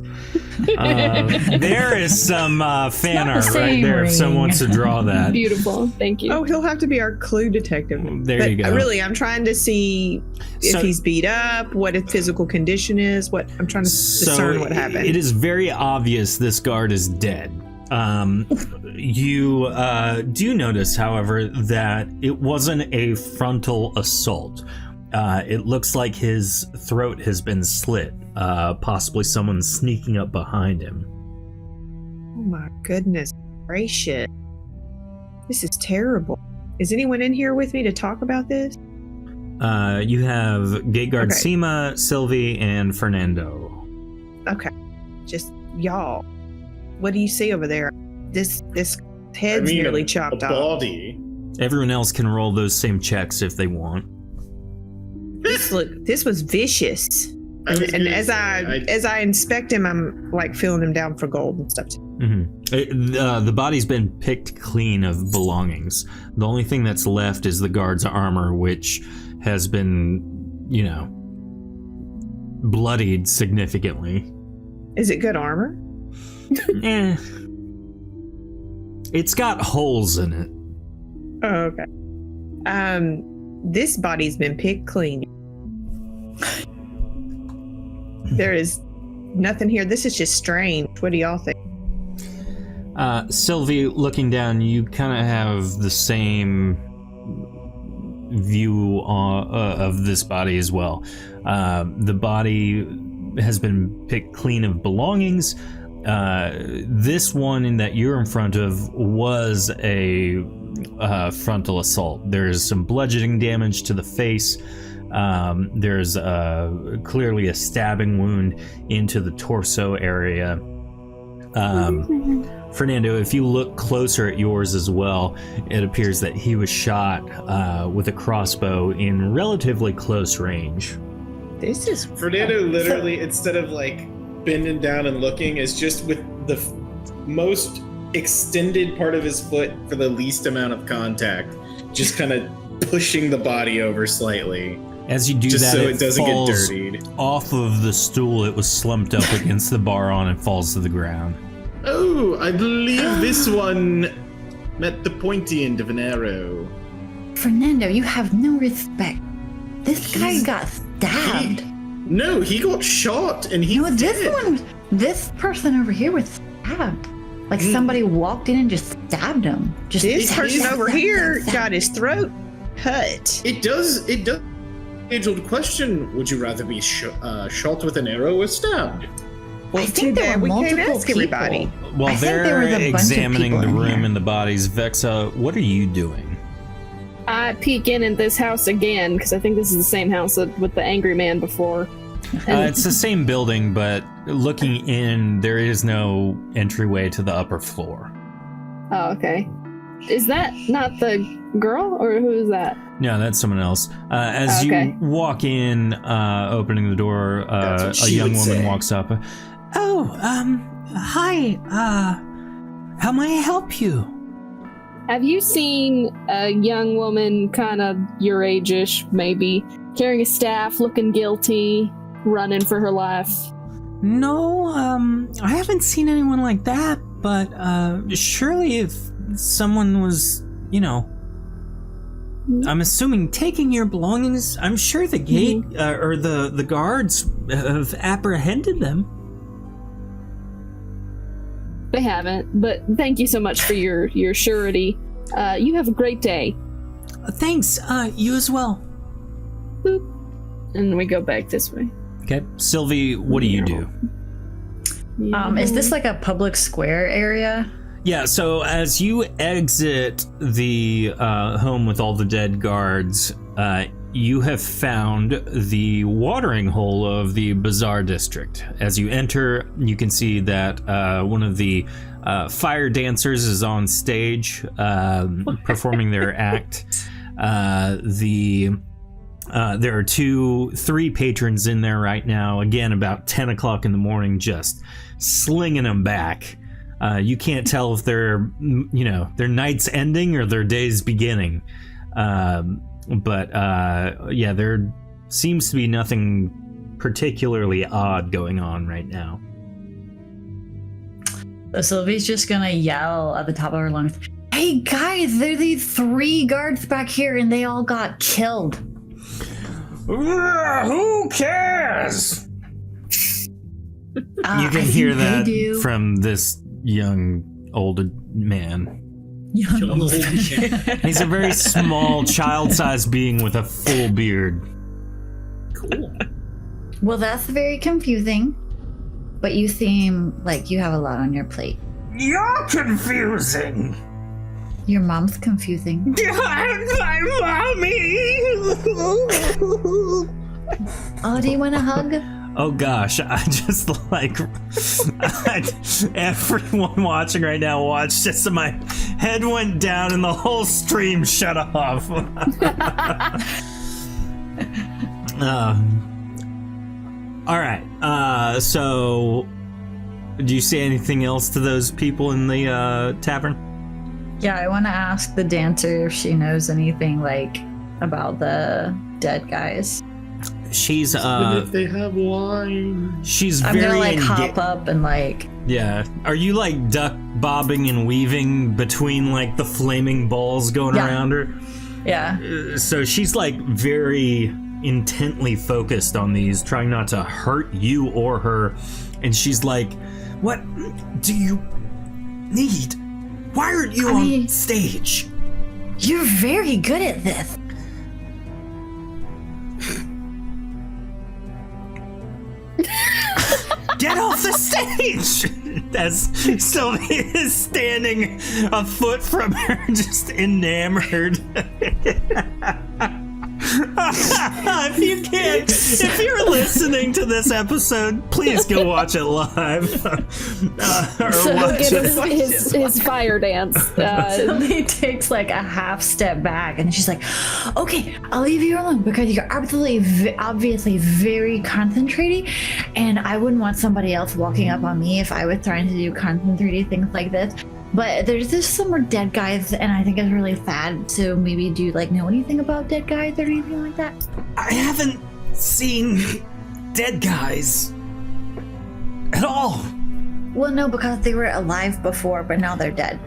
There is some fan the art right same there if someone ring. wants to draw that. Beautiful. Thank you. Oh, he'll have to be our clue detective. There But you go. Really, I'm trying to see if So- he's beat up, what his physical condition is. What I'm trying to discern what happened. It is very obvious this guard is dead. You do notice, however, that it wasn't a frontal assault. It looks like his throat has been slit. Possibly someone sneaking up behind him. Oh my goodness gracious! This is terrible. Is anyone in here with me to talk about this? You have Gate Guard Okay. Seema, Sylvie, and Fernando. Okay. Just y'all. What do you see over there? This head's nearly chopped a off. body. Everyone else can roll those same checks if they want. This was vicious. I was And gonna as say, as I inspect him, I'm like feeling him down for gold and stuff. The body's been picked clean of belongings. The only thing that's left is the guard's armor, which has been, bloodied significantly. Is it good armor? Eh. It's got holes in it. Oh, okay. This body's been picked clean. There is nothing here. This is just strange. What do y'all think? Sylvie, looking down, you kind of have the same view of this body as well. The body has been picked clean of belongings. This one that you're in front of was a frontal assault. There's some bludgeoning damage to the face. There's clearly a stabbing wound into the torso area. Fernando, if you look closer at yours as well, it appears that he was shot with a crossbow in relatively close range. This is Fernando literally, instead of like bending down and looking, is just with the most extended part of his foot for the least amount of contact, just kind of pushing the body over slightly. As you do Just that, so it doesn't get falls dirtied. off of the stool it was slumped up against the bar on and falls to the ground. Oh, I believe this one met the pointy end of an arrow. Fernando, you have no respect. This guy He's- got stabbed. No, he got shot and he's No, dead. this person over here was stabbed. Like somebody walked in and just stabbed him. Just this It person is- over here got his throat cut. It does. Age-old question: would you rather be shot with an arrow or stabbed? Well, I too think there bad were we can't multiple ask people. everybody. While I think there they're was a bunch of examining people the in room here. and the bodies, Vexa, what are you doing? I peek in at this house again because I think this is the same house with the angry man before. It's the same building, but looking in, there is no entryway to the upper floor. Oh, okay. Is that not the girl, or who is that? No, that's someone else. As Okay. you walk in, opening the door, That's what a she young would woman say. walks up. Oh, hi. How may I help you? Have you seen a young woman, kind of your age-ish, maybe, carrying a staff, looking guilty, running for her life? No, I haven't seen anyone like that, but surely if someone was, I'm assuming taking your belongings, I'm sure the gate or the guards have apprehended them. They haven't, but thank you so much for your surety. You have a great day. Thanks, you as well. Boop. And we go back this way. Okay, Sylvie, what do you do? Is this like a public square area? Yeah, so as you exit the home with all the dead guards, you have found the watering hole of the Bazaar District. As you enter, you can see that one of the fire dancers is on stage performing their act. There are 3 patrons in there right now, again about 10 o'clock in the morning, just slinging them back. You can't tell if their night's ending or their day's beginning. But there seems to be nothing particularly odd going on right now. So Sylvie's just gonna yell at the top of her lungs, "Hey guys, there are these 3 guards back here and they all got killed." Who cares? You I can hear think they that do. from this young old man. Young old He's a very small, child-sized being with a full beard. Cool. Well, that's very confusing. But you seem like you have a lot on your plate. You're confusing. Your mom's confusing. My mommy! Oh, do you want a hug? Oh gosh, I just like everyone watching right now watched just so my head went down and the whole stream shut off. All right. So do you say anything else to those people in the tavern? Yeah, I want to ask the dancer if she knows anything like about the dead guys. She's Even if they have wine. she's I'm very gonna like hop up and like. Yeah. Are you like duck bobbing and weaving between like the flaming balls going Yeah. around her? Yeah. So she's like very intently focused on these, trying not to hurt you or her. And she's like, "What do you need? Why aren't you on stage?" You're very good at this. Get off the stage! As Sylvia is standing a foot from her, just enamored. If you're listening to this episode, please go watch it live. Or So watch give it. his fire dance. Sylvie takes like a half step back and she's like, okay, I'll leave you alone because you're absolutely, obviously very concentrating. And I wouldn't want somebody else walking up on me if I was trying to do concentrating things like this. But there's just some more dead guys, and I think it's really sad. So maybe do you like know anything about dead guys or anything like that? I haven't seen dead guys at all. Well, no, because they were alive before, but now they're dead.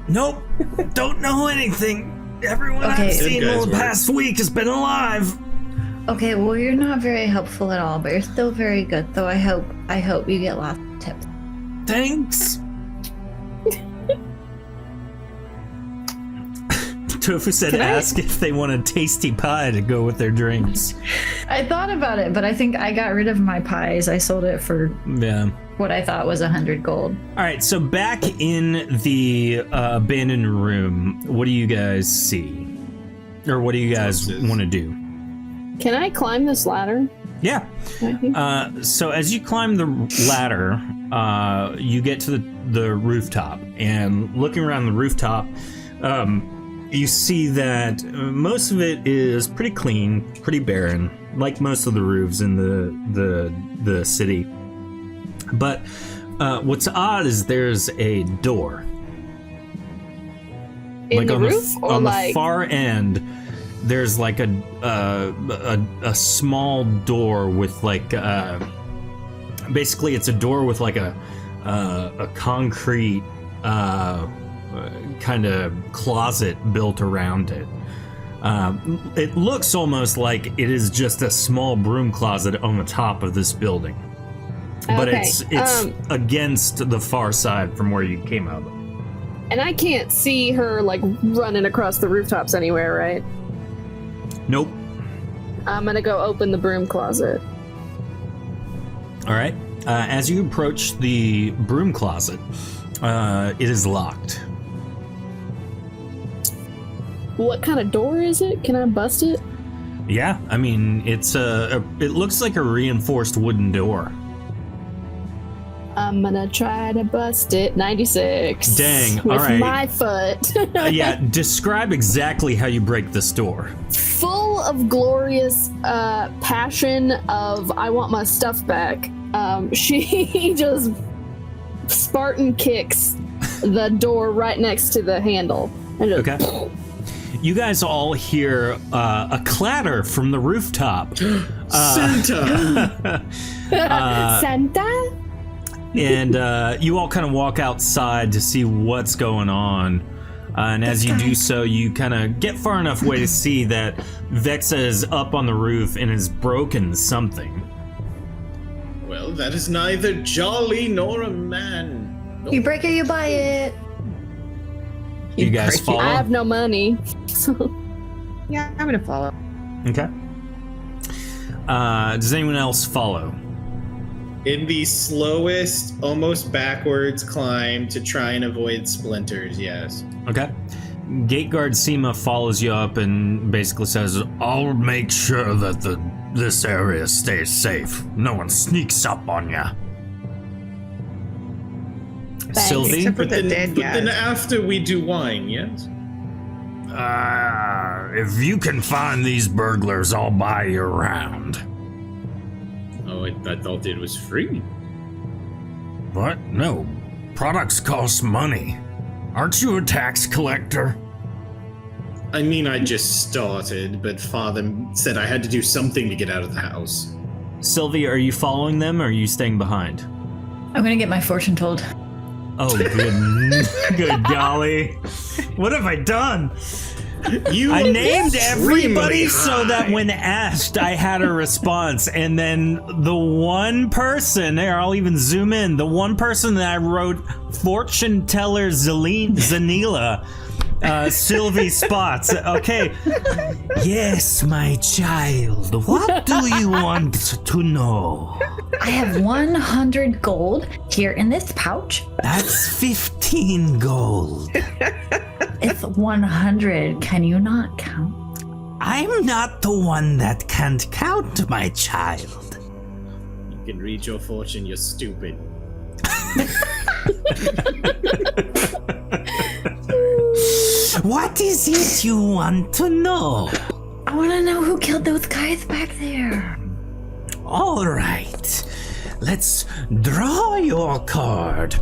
Nope, don't know anything. Everyone Okay. I've seen Dead guys the work. past week has been alive. Okay, well, you're not very helpful at all, but you're still very good. So I hope you get lots of tips. Thanks. Tofu said ask if they want a tasty pie to go with their drinks. I thought about it, but I think I got rid of my pies. I sold it for Yeah. what I thought was 100 gold. All right, so back in the abandoned room, what do you guys see? Or what do you guys want to do? Can I climb this ladder? Yeah. So as you climb the ladder, you get to the rooftop, and looking around the rooftop, you see that most of it is pretty clean, pretty barren, like most of the roofs in the city. But what's odd is there's a door. In the on roof, or on like the far end, there's like a small door with like basically it's a door with like a concrete kind of closet built around it. It looks almost like it is just a small broom closet on the top of this building, but Okay, it's against the far side from where you came out of. and I can't see her like running across the rooftops anywhere, right? Nope. I'm gonna go open the broom closet. All right. As you approach the broom closet, it is locked. What kind of door is it? Can I bust it? Yeah, I mean, it looks like a reinforced wooden door. I'm gonna try to bust it. 96. Dang, With all right. my foot. Yeah, describe exactly how you break this door. Full of glorious passion of I want my stuff back. She just Spartan kicks the door right next to the handle. And just, Okay. You guys all hear a clatter from the rooftop. Santa! Santa? And you all kind of walk outside to see what's going on. And as you do so, you kind of get far enough away to see that Vexa is up on the roof and has broken something. Well, that is neither jolly nor a man. You break it, you buy it. You guys follow? I have no money. Yeah, I'm gonna follow. Okay. Does anyone else follow? In the slowest, almost backwards climb to try and avoid splinters, yes. Okay. Gate guard Seema follows you up and basically says, "I'll make sure that this area stays safe. No one sneaks up on ya." Sylvie? Except for But the then, dead then guys. after we do wine, yes? If you can find these burglars, I'll buy you around. Oh, I thought it was free. What? No. Products cost money. Aren't you a tax collector? I mean, I just started, but Father said I had to do something to get out of the house. Sylvie, are you following them or are you staying behind? I'm gonna get my fortune told. Oh, good, good golly. What have I done? You I named extremely everybody so that high. when asked, I had a response. And then the one person, there, I'll even zoom in, the one person that I wrote fortune teller Zanila, Sylvie Spots. Okay. Yes, my child. What do you want to know? I have 100 gold here in this pouch. That's 15 gold. It's 100. Can you not count? I'm not the one that can't count, my child. You can read your fortune, you're stupid. What is it you want to know? I want to know who killed those guys back there. All right, let's draw your card.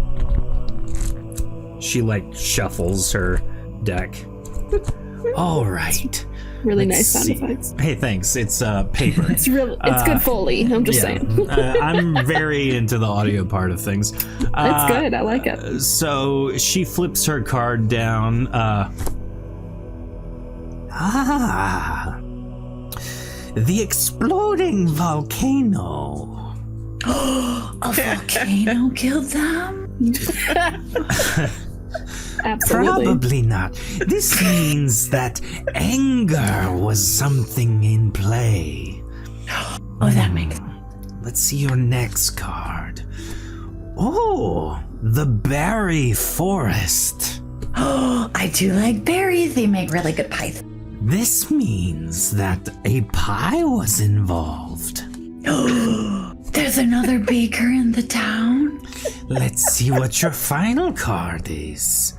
She shuffles her deck. All right. Really Let's nice see. sound effects. Hey, thanks. It's paper. It's good Foley. I'm just saying. I'm very into the audio part of things. It's good. I like it. So she flips her card down. The exploding volcano. A volcano killed them? Absolutely. Probably not. This means that anger was something in play. Oh, that makes sense. Let's see your next card. Oh, the berry forest. Oh, I do like berries. They make really good pies. This means that a pie was involved. There's another baker in the town. Let's see what your final card is.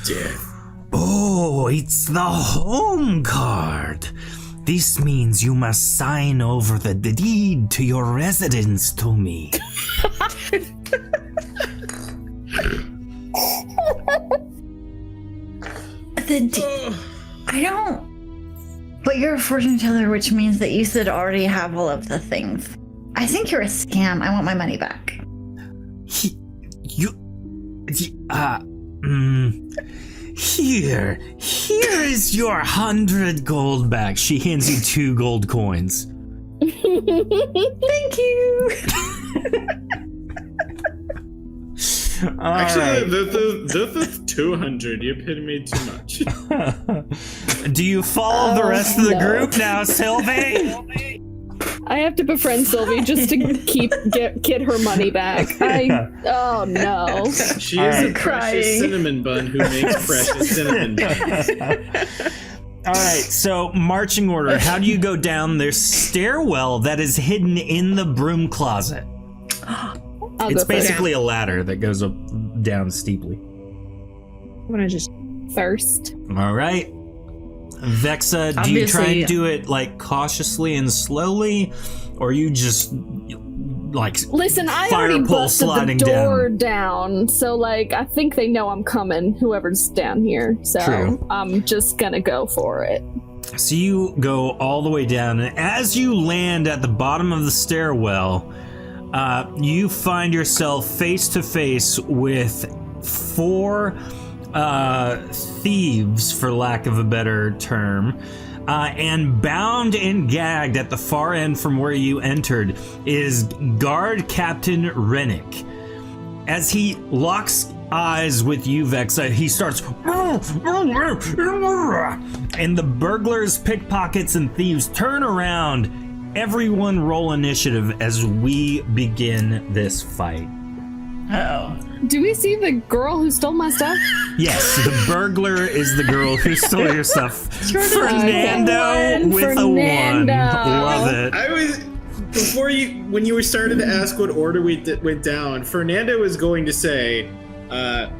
Death. Oh, it's the home card. This means you must sign over the deed to your residence to me. I don't. But you're a fortune teller, which means that you should already have all of the things. I think you're a scam. I want my money back. Here is your 100 gold back. She hands you 2 gold coins. Thank you. Actually, the 200, you paid me too much. Do you follow the rest of the no. group now, Sylvie? I have to befriend Sylvie just to get her money back. Oh no. She is a I'm precious crying. cinnamon bun who makes precious cinnamon buns. All right, so marching order. How do you go down this stairwell that is hidden in the broom closet? I'll It's go basically a ladder that goes up down steeply. I'm gonna just. first. All right. Vexa, do you try Obviously- and do it cautiously and slowly, or you just Listen, I fire already pole busted sliding the door down, so I think they know I'm coming. Whoever's down here, so True. I'm just gonna go for it. So you go all the way down, and as you land at the bottom of the stairwell, you find yourself face to face with 4 thieves, for lack of a better term, and bound and gagged at the far end from where you entered is Guard Captain Rennick. As he locks eyes with you, Vexa, he starts, and the burglars, pickpockets, and thieves turn around. Everyone roll initiative as we begin this fight. Oh. Do we see the girl who stole my stuff? Yes, the burglar is the girl who stole your stuff. Fernando Okay. with a 1. Fernando. Love it. I was when you were starting to ask what order we went down. Fernando was going to say, my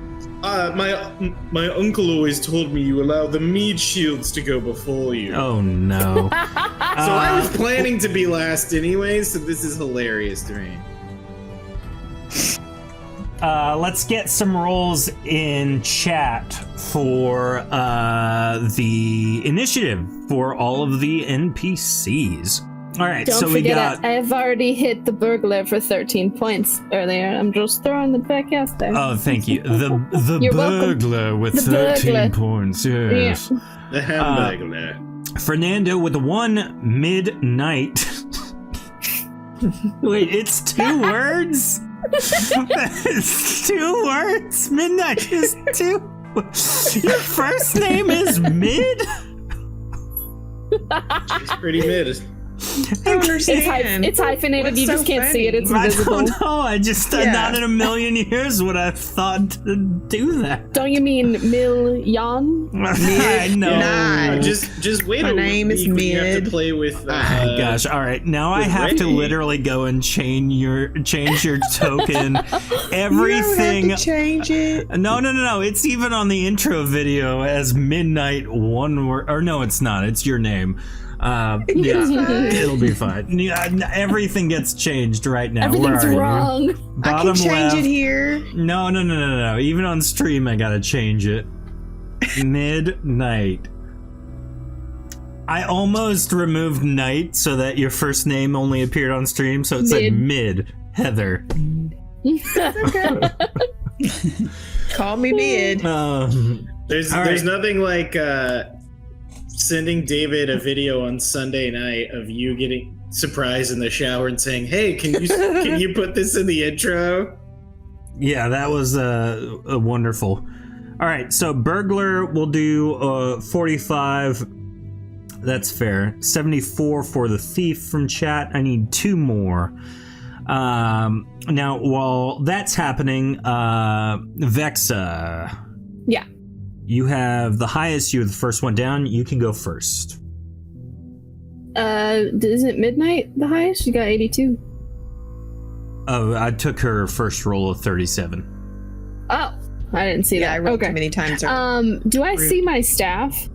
uncle always told me you allow the mead shields to go before you. Oh no. So I was planning to be last anyway, so this is hilarious to me. Let's get some rolls in chat for the initiative for all of the NPCs. All right, Don't so we forget, got. I've already hit the burglar for 13 points earlier. I'm just throwing the back out there. Oh, thank you. The You're welcome. burglar with The 13 burglar. points. Yes. The hamburger. Fernando with a 1, midnight. Wait, it's 2 words? It's 2 words? Midnight is 2. Your first name is Mid? She's pretty mid. Understand. It's hyphenated. What's you just so can't see it. It's I invisible. don't know. I just Yeah. not in a million years would I have thought to do that. Don't you mean million? I know. Midnight. Just wait My a name is week when you have Mid. to play with. Oh, gosh! All right, now I with have to Ray. literally go and change your token. Everything. You don't have to change it. No. It's even on the intro video as midnight 1 word. Or no, it's not. It's your name. Yeah, it'll be fine. Yeah, everything gets changed right now. Everything's Where are wrong. you? I Bottom can change left. it here. No. Even on stream, I gotta change it. Midnight. I almost removed night so that your first name only appeared on stream, so it said mid Heather. Call me mid. There's All right. nothing like sending David a video on Sunday night of you getting surprised in the shower and saying, "Hey, can you put this in the intro?" Yeah, that was a wonderful. All right, so burglar will do 45. That's fair. 74 for the thief from chat. I need 2 more. Now, while that's happening, Vexa. Yeah. You have the highest. You're the first one down. You can go first. Isn't midnight the highest? You got 82. Oh, I took her first roll of 37. Oh, I didn't see Yeah, I that. rolled Okay. too many times. Do I see my staff?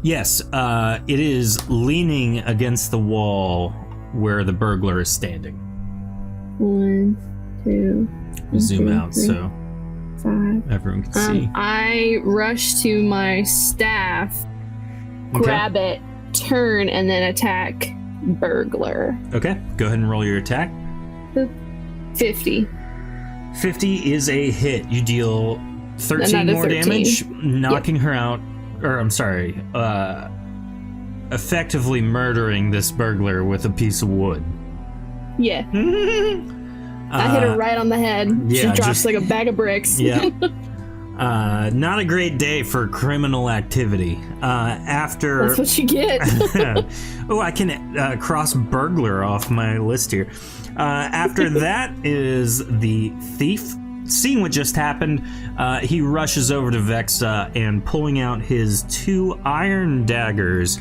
Yes, it is leaning against the wall where the burglar is standing. 1, 2, Zoom 2, out 3, so 5. everyone can see. I rush to my staff, grab it, turn, and then attack burglar. Okay, go ahead and roll your attack. 50. 50 is a hit. You deal 13 Another more 13. damage, knocking her out. Or, I'm sorry, effectively murdering this burglar with a piece of wood. Yeah. I hit her right on the head. She yeah, drops just- like a bag of bricks. Yeah. Not a great day for criminal activity. After. That's what you get. Oh, I can cross burglar off my list here. After that is the thief. Seeing what just happened, he rushes over to Vexa and pulling out his 2 iron daggers,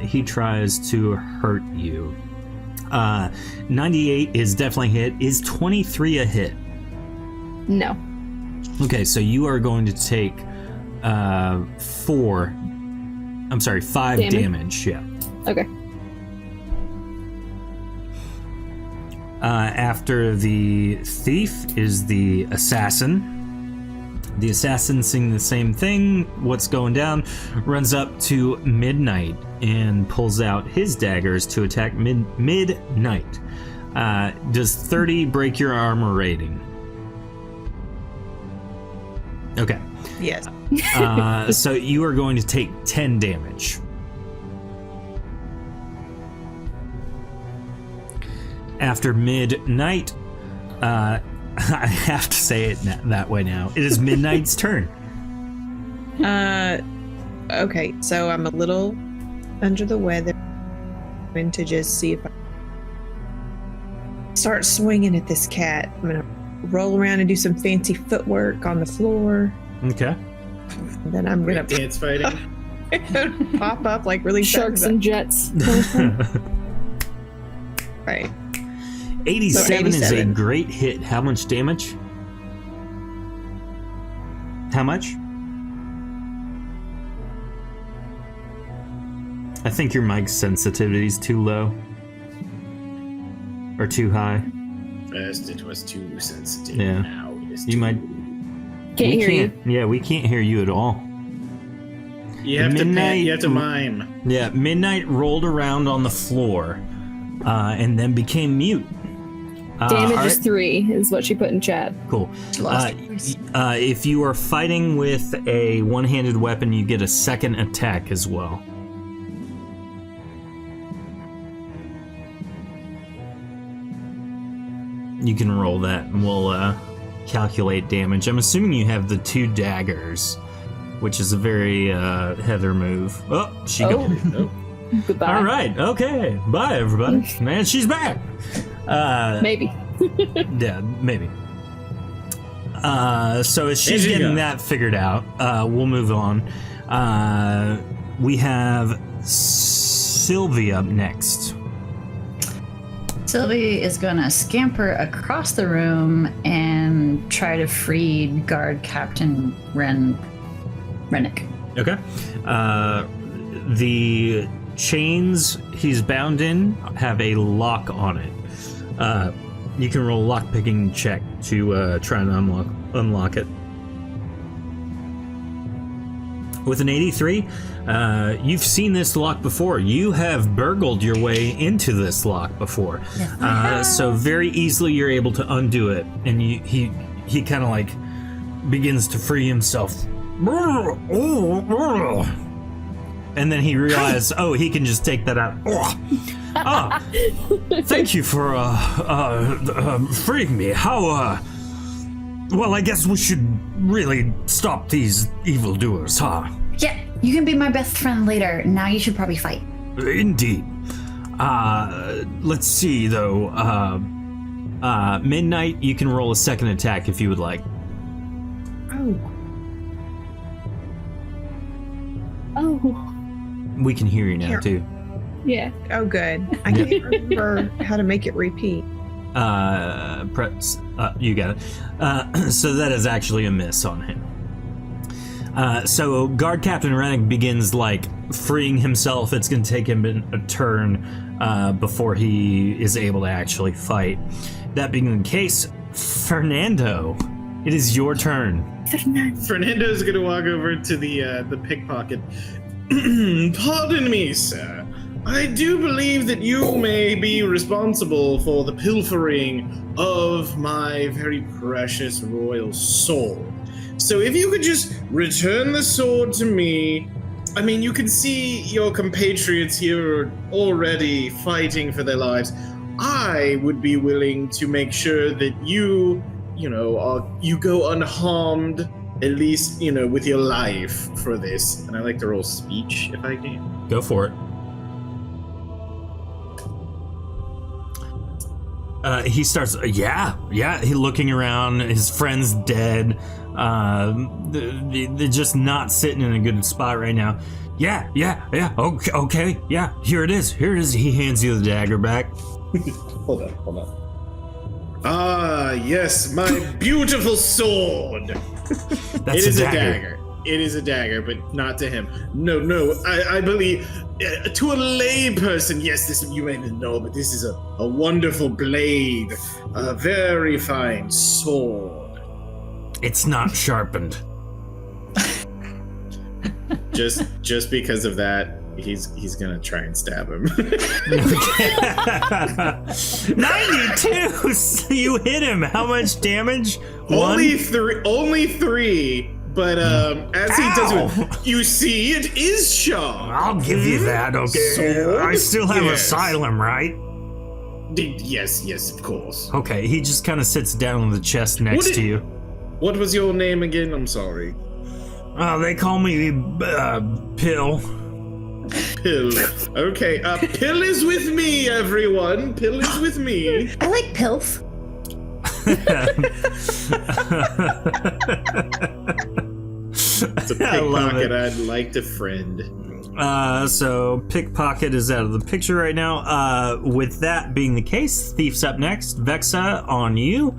he tries to hurt you. 98 is definitely hit. Is 23 a hit? No. Okay, so you are going to take 5 damage. Yeah. Okay. After the thief is the assassin. The assassin seeing the same thing, what's going down, runs up to Midnight and pulls out his daggers to attack Midnight. Does 30 break your armor rating? Okay. Yes. So you are going to take 10 damage. After Midnight, I have to say it that way now. It is Midnight's turn. Okay, so I'm a little under the weather. I'm going to just see if I start swinging at this cat. I'm gonna roll around and do some fancy footwork on the floor. Okay. And then I'm gonna Dance fighting. pop up like really Sharks and jets. 87 is a 87. great hit. How much damage? How much? I think your mic sensitivity is too low. Or too high. First it was too sensitive. Yeah. Now it is You too... might. Can't hear you. Yeah, we can't hear you at all. You have Midnight- to. You have to mime. Yeah, Midnight rolled around on the floor, and then became mute. Damage all is right, 3, is what she put in chat. cool. Lost If you are fighting with a one-handed weapon, you get a second attack as well. You can roll that, and we'll calculate damage. I'm assuming you have the 2 daggers, which is a very Heather move. Oh, she Oh. go. Goodbye. All right, okay. Bye, everybody. Man, she's back. Maybe. Yeah, maybe. So as she's There you getting go. that figured out, we'll move on. We have Sylvie up next. Sylvie is gonna scamper across the room and try to free guard Captain Rennick. Okay. The chains he's bound in have a lock on it. You can roll a lock-picking check to try and unlock it. With an 83, you've seen this lock before. You have burgled your way into this lock before. So very easily you're able to undo it. And he kind of like begins to free himself. And then he realized, oh, he can just take that out. Thank you for freeing me. How, well, I guess we should really stop these evildoers, huh? Yeah, you can be my best friend later. Now you should probably fight. Indeed. Let's see, though. Midnight, you can roll a second attack if you would like. Oh. We can hear you now, too. Yeah. Oh, good. I can't remember how to make it repeat. You got it. So that is actually a miss on him. So Guard Captain Rennick begins like freeing himself. It's going to take him a turn before he is able to actually fight. That being the case, Fernando, it is your turn. Fernando's gonna walk over to the pickpocket. Pardon me, sir. I do believe that you may be responsible for the pilfering of my very precious royal sword. So if you could just return the sword to me. I mean, you can see your compatriots here are already fighting for their lives. I would be willing to make sure that you go unharmed, at least, with your life for this. And I like to roll speech if I can. Go for it. He starts, he looking around, his friend's dead. They're just not sitting in a good spot right now. Yeah, okay, yeah, here it is. He hands you the dagger back. Hold on. Ah, yes, my beautiful sword. That's It is a a dagger. dagger. It is a dagger, but not to him. No, I believe to a lay person, yes, this you may not know, but this is a wonderful blade, a very fine sword. It's not sharpened. Just because of that, he's gonna try and stab him. 92! So you hit him. How much damage? Only three. But as he does it, you see, it is sharp. I'll give you that, okay? Sword? I still have Yes. Asylum, right? Yes, of course. Okay, he just kind of sits down on the chest next to you. What was your name again? I'm sorry. They call me Pill. Pill. Okay, Pill is with me, everyone. Pill is with me. I like pills. It's a I love pickpocket it. I'd like to friend. So pickpocket is out of the picture right now. With that being the case, thief's up next. Vexa, on you.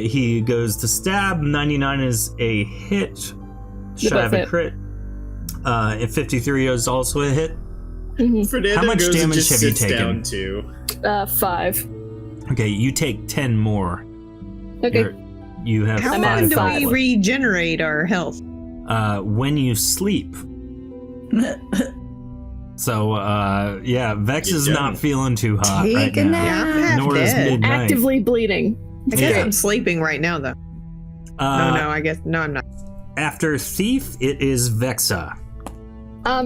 He goes to stab. 99 is a hit. Should I have a hit. crit? And 53 is also a hit. Fernando How much goes and damage just have you sits taken? down too. 5. Okay, you take 10 more. Okay. You have How I'm at often do 5. we regenerate our health? when you sleep. So, yeah, Vex You is don't. not feeling too hot Take right a now. nap. Yeah, I'm half Nor is dead. midnight. Actively bleeding. I guess Yeah. I'm sleeping right now, though. No, I guess no, I'm not. After Thief, it is Vexa.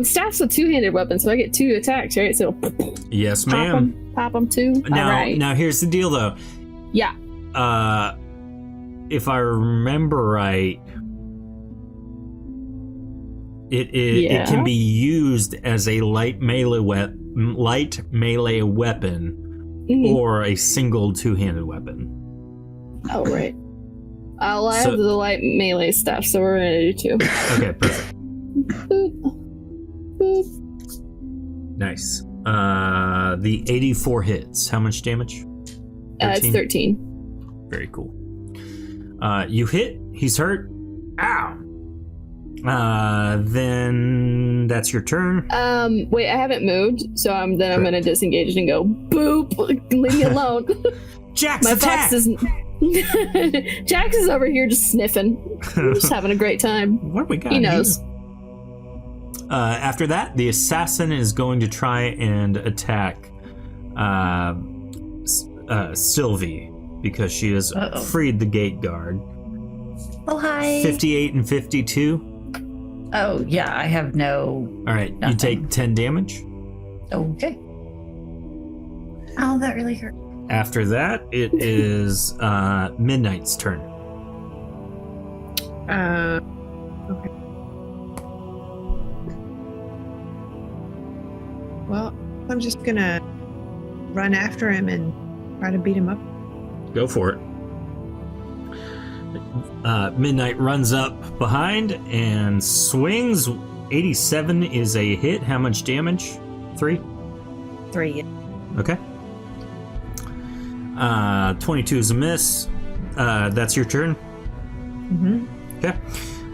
Staff's a 2-handed weapon, so I get 2 attacks, right? So Yes, ma'am. pop them 2. Now, All right. now here's the deal, though. Yeah. If I remember right, it Yeah. can be used as a light melee weapon, Mhm. or a single two-handed weapon. Oh, right. I So- have the light melee stuff, so we're gonna do 2. Okay, perfect. Boop. Boop. Nice. The 84 hits. How much damage? It's 13. Very cool. You hit. He's hurt. Ow. Then that's your turn. Wait, I haven't moved, so I'm gonna disengage and go boop. Leave me alone. Jax, My attack! fox is. Jax is over here just sniffing, just having a great time. What do we got? He knows. here? After that, the assassin is going to try and attack Sylvie because she has Uh-oh. freed the gate guard. Oh, hi. 58 and 52. Oh, yeah, I have no. All right, you Nothing. take 10 damage. Okay. Oh, that really hurt. After that, it is Midnight's turn. Okay. Well, I'm just gonna run after him and try to beat him up. Go for it. Midnight runs up behind and swings. 87 is a hit. How much damage? 3? 3. Okay. 22 is a miss. That's your turn. Mm-hmm. Okay.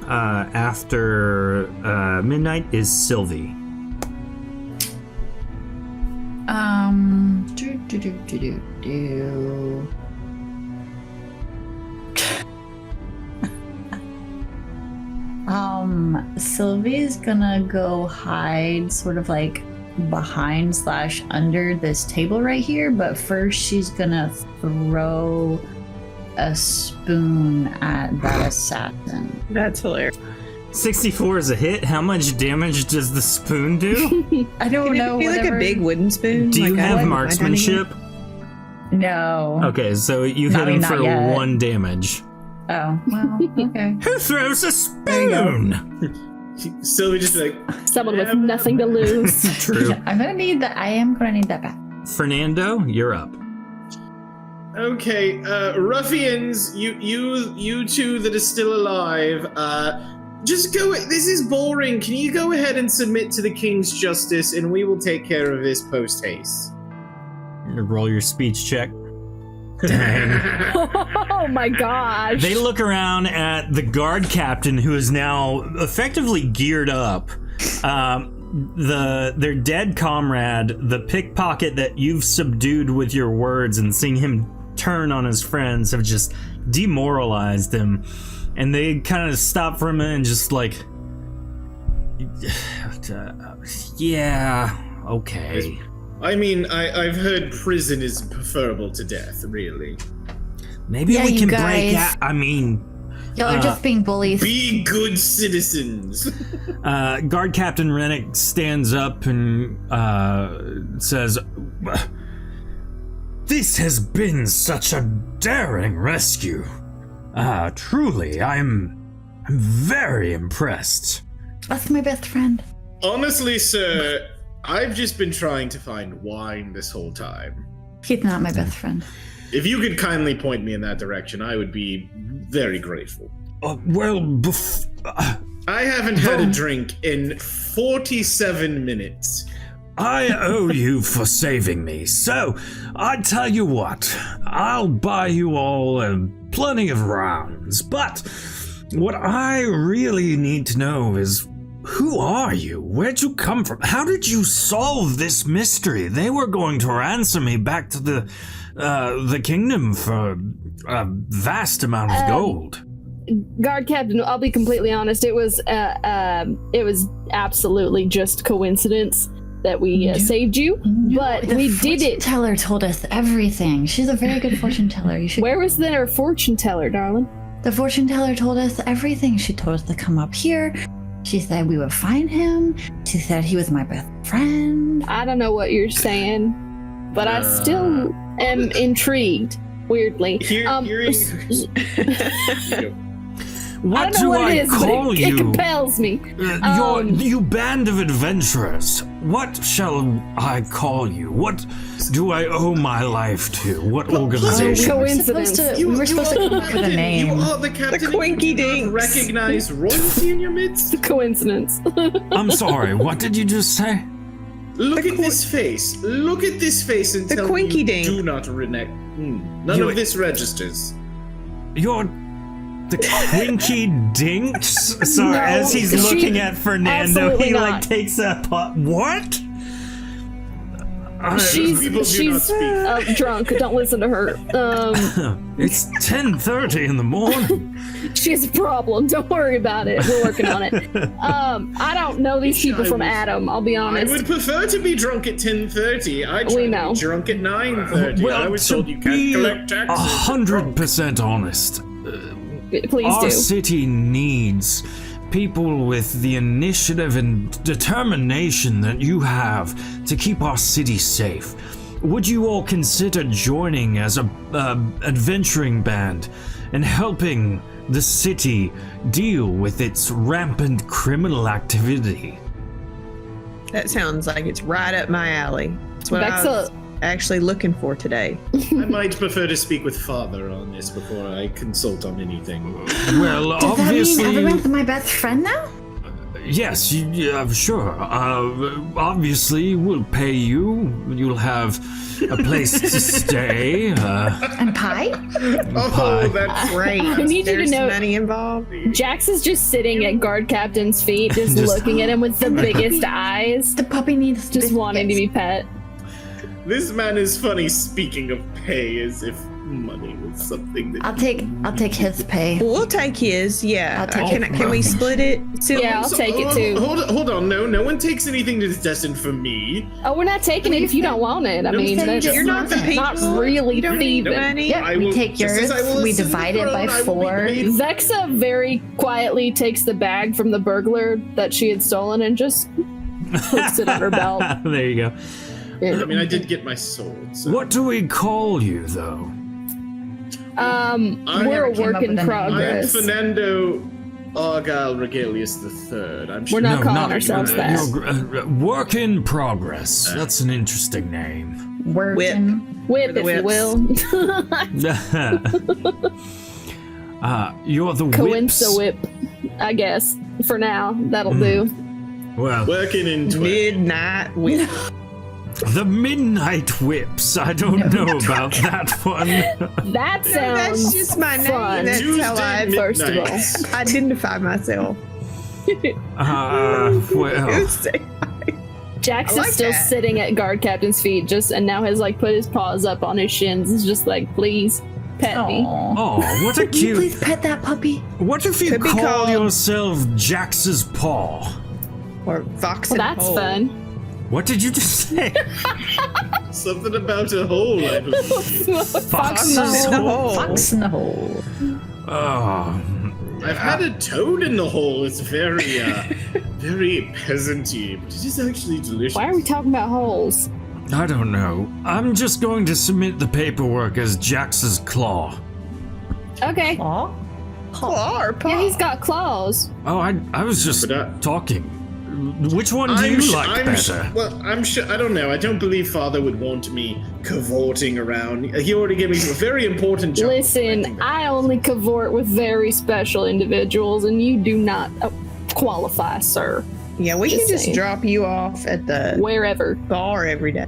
After Midnight is Sylvie. Do. Sylvie's gonna go hide sort of like behind / under this table right here, but first she's gonna throw a spoon at that assassin. That's hilarious. 64 is a hit. How much damage does the spoon do? I don't Can know. it be like a whatever- big wooden spoon? Do you like I have had in my marksmanship? No. Okay, so you hit I mean, him not for yet. 1 damage. Oh, well, okay. Who throws a There you go. spoon? Sylvie just be like, Someone with nothing to lose. True. I am gonna need that back. Fernando, you're up. okay, ruffians, you two that are still alive, just go. This is boring. Can you go ahead and submit to the king's justice, and we will take care of this post haste. Roll your speech check. Dang. Oh my gosh. They look around at the guard captain, who is now effectively geared up. Their dead comrade, the pickpocket that you've subdued with your words and seeing him turn on his friends, have just demoralized him. And they kind of stop for a minute and just like, yeah, okay. I mean, I've heard prison is preferable to death, really. Maybe Yeah, we you can break guys. out. I mean, Y'all are just being bullies. Be good citizens. Guard Captain Rennick stands up and says, "This has been such a daring rescue. Truly, I'm very impressed." That's my best friend. Honestly, sir, I've just been trying to find wine this whole time. He's not my best friend. If you could kindly point me in that direction, I would be very grateful. I haven't had a drink in 47 minutes. I owe you for saving me, so I tell you what, I'll buy you all plenty of rounds, but what I really need to know is, who are you? Where'd you come from? How did you solve this mystery? They were going to ransom me back to the kingdom for a vast amount of gold. Guard Captain, I'll be completely honest. It was absolutely just coincidence that we saved you, but we did it. The fortune teller told us everything. She's a very good fortune teller. You should. Where was their fortune teller, darling? The fortune teller told us everything. She told us to come up here. She said we would find him. She said he was my best friend. I don't know what you're saying, but I still am intrigued. Weirdly, What I don't know what it is, but call it you? compels me. You band of adventurers. What shall I call you? What do I owe my life to? What organization? Coincidence. We were supposed to come up with a name. You are the captain. The Quinky You do not Dinks. recognize royalty in your midst. Coincidence. I'm sorry, what did you just say? Look at this face. Look at this face and The tell Quinky me you Dink. do not renege. None You- of this registers. You're the Quinky Dinks? Sorry, No, as he's she- looking at Fernando, absolutely he not. takes a pot. What? She's People do not speak. drunk. Don't listen to her. It's 10:30 in the morning. She has a problem. Don't worry about it. We're working on it. I don't know these people from Adam. I'll be I honest. would prefer to be drunk at 10:30. I try We to know. be drunk at 9:30. I was to told you can't be collect taxes. 100% honest, Please our do. city needs people with the initiative and determination that you have to keep our city safe. Would you all consider joining as a adventuring band and helping the city deal with its rampant criminal activity? That sounds like it's right up my alley. That's what I Vexa, was actually looking for today. I might prefer to speak with father on this before I consult on anything. Well, Does that mean obviously, Everyone's my best friend now? yes, sure. Obviously, we'll pay you. You'll have a place to stay. And pie? Oh, that's Great. I need you to There's know- money involved. Jax is just sitting at Guard Captain's feet, just looking at him with the biggest eyes, The puppy needs just wanting to be pet. This man is funny speaking of pay as if money was something that. I'll take his pay. We'll take his, yeah. I'll take it. Can we split it? Yeah, I'll take it too. Hold on, no one takes anything that is destined for me. Oh, we're not taking it if you don't want it. I No, mean, thank that's you. You're not the people. not really You don't need thieving. money. Yeah, I we will- take just yours, as I will we ascend the divide it by throne, I will be 4. made- Vexa very quietly takes the bag from the burglar that she had stolen and just puts it on her belt. There you go. I mean, I did get my sword. So. What do we call you, though? We're a came up work with in a name. I am progress. Fernando Argyle Regalius III. I'm We're sure. not calling ourselves that. Work in progress. That's an interesting name. Working. Whip, the if you whips. will. You're the Coinsa whips. whip, I guess. For now, that'll do. Well, Working in 12. Midnight whip. the Midnight Whips. I don't know about that one. That sounds That's just my name. fun. That's Tuesday how I First of all. midnights. identify myself. Well, Jax I like is still that. sitting at Guard Captain's feet, and now has like put his paws up on his shins. It's just like, please pet me. Aw. oh, what a Can you cute. please pet that puppy? What if you Could be call called- yourself Jax's Paw? Or Fox Well, and that's Hole. fun. What did you just say? Something about a hole, I believe. Fox's in the hole. hole. Fox in the hole. Oh, I've had a toad in the hole. It's very, very peasanty, but it is actually delicious. Why are we talking about holes? I don't know. I'm just going to submit the paperwork as Jax's Claw. Okay. Aw. Claw or paw? Yeah, he's got claws. Oh, I was just But, talking. Which one do you like better? I'm sure. I don't know. I don't believe Father would want me cavorting around. He already gave me a very important job. Listen, I only cavort with very special individuals, and you do not qualify, sir. Yeah, we can just saying. drop you off at the Wherever. bar every day.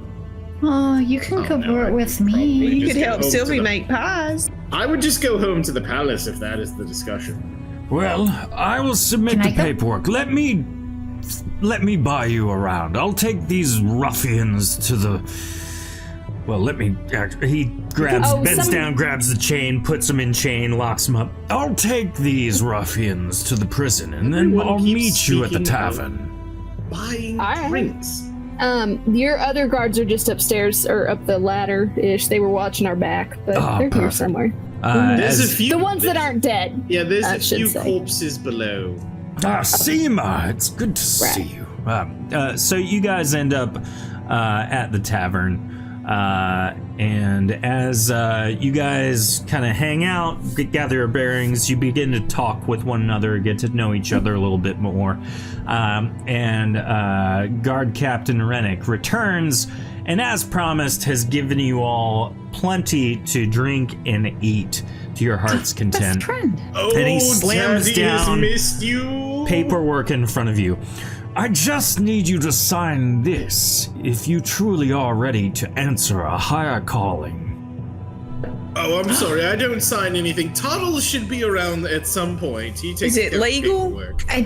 Oh, you can cavort with me. You just could get help home to Sylvie the- make pies. I would just go home to the palace if that is the discussion. Well, I will submit Can the I go? paperwork. Let me buy you around. I'll take these ruffians to the. Well, let me. He bends down, grabs the chain, puts them in chain, locks them up. I'll take these ruffians to the prison, and then Everyone I'll keeps meet you at the speaking tavern. Buying Alright. drinks. Your other guards are just upstairs or up the ladder-ish. They were watching our back, but Ah, they're here perfect. somewhere. There's a As few. The ones that aren't dead. Yeah, there's I a should few say. corpses below. Seema, it's good to see you. So you guys end up at the tavern. And as you guys kind of hang out, gather your bearings, you begin to talk with one another, get to know each other a little bit more. And Guard Captain Rennick returns, and as promised, has given you all plenty to drink and eat to your heart's Best content. friend. Oh, And he slams Daddy has down missed you. Paperwork in front of you. I just need you to sign this if you truly are ready to answer a higher calling. Oh, I'm sorry. I don't sign anything. Toddles should be around at some point. He takes Is it care of legal? paperwork. I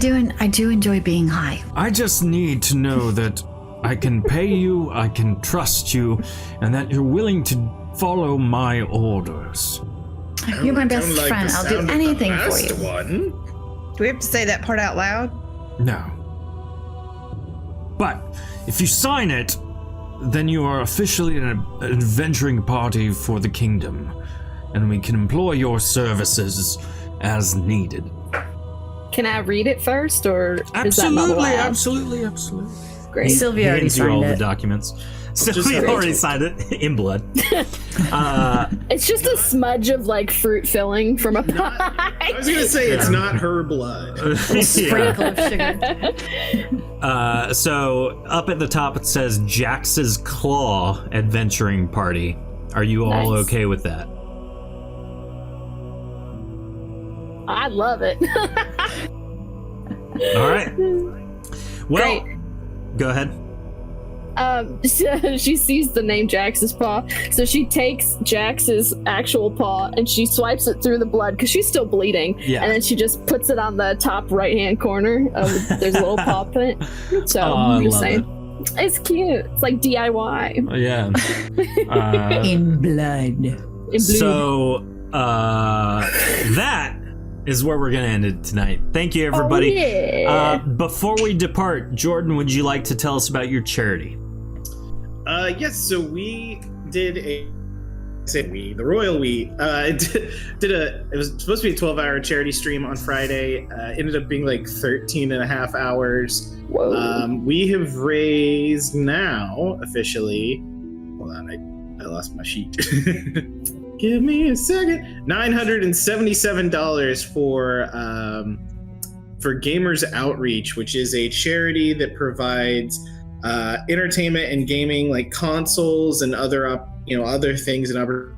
do enjoy being high. I just need to know that I can pay you, I can trust you, and that you're willing to follow my orders. You're my I best don't like friend. the I'll do sound of the anything for last you. One. Do we have to say that part out loud? No. But if you sign it, then you are officially an adventuring party for the kingdom, and we can employ your services as needed. Can I read it first, or is that not allowed? Absolutely. Great. Sylvia already Hands you all signed the it. documents. Just Sylvia have already it. signed it in blood. It's just a smudge of like fruit filling from a pie. I was gonna say it's not her blood. Sprinkle of sugar. So up at the top it says Jax's Claw Adventuring Party. Are you all Nice. okay with that? I love it. All right. Well, Great. go ahead. So she sees the name Jax's paw, so she takes Jax's actual paw and she swipes it through the blood because she's still bleeding. Yeah. And then she just puts it on the top right-hand corner. There's a little paw print. So Oh, I I'm just love saying, it's cute. It's like DIY. Yeah. Uh, In blood. In blue. so that is where we're gonna end it tonight. Thank you, everybody. Oh, yeah. Before we depart, Jordan, would you like to tell us about your charity? Yes, so we did the royal we it was supposed to be a 12-hour charity stream on Friday, ended up being like 13 and a half hours. Whoa. We have raised now officially, hold on, I lost my sheet. Give me a second. $977 for Gamers Outreach, which is a charity that provides entertainment and gaming, like consoles and other things and other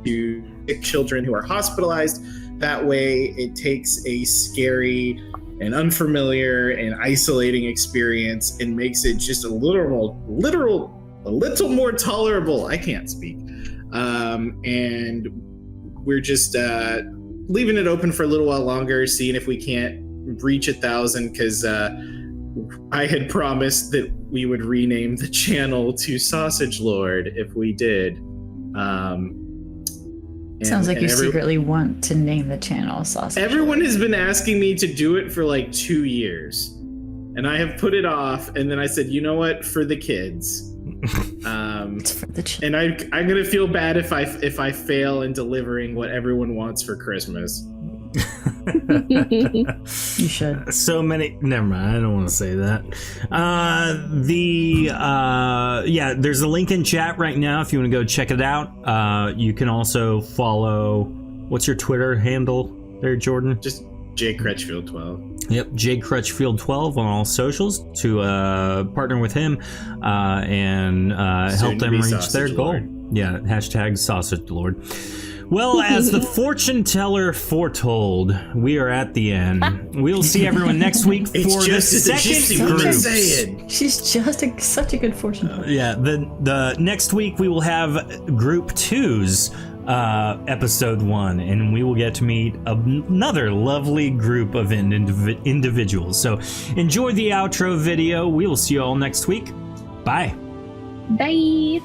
to sick children who are hospitalized. That way, it takes a scary and unfamiliar and isolating experience and makes it just a little more tolerable. I can't speak. And we're just leaving it open for a little while longer, seeing if we can't reach 1,000, because I had promised that we would rename the channel to Sausage Lord if we did. Sounds like you secretly want to name the channel Sausage. Everyone has been asking me to do it for like 2 years, and I have put it off. And then I said, you know what, for the kids. It's for the And I'm gonna feel bad if I fail in delivering what everyone wants for Christmas. You should. So many. Never mind. I don't want to say that. There's a link in chat right now if you want to go check it out. You can also follow. What's your Twitter handle there, Jordan? Just Jay Crutchfield 12. Yep, Jay Crutchfield 12 on all socials to partner with him and help them Soon-to-be reach their Sausage goal. Lord. Yeah, hashtag Sausage Lord. Well, as the fortune teller foretold, we are at the end. We'll see everyone next week for It's the just as the second gypsy woman group. said. She's just such a good fortune teller. Yeah, the next week we will have Group 2's episode 1, and we will get to meet another lovely group of individuals. So enjoy the outro video. We will see you all next week. Bye. Bye.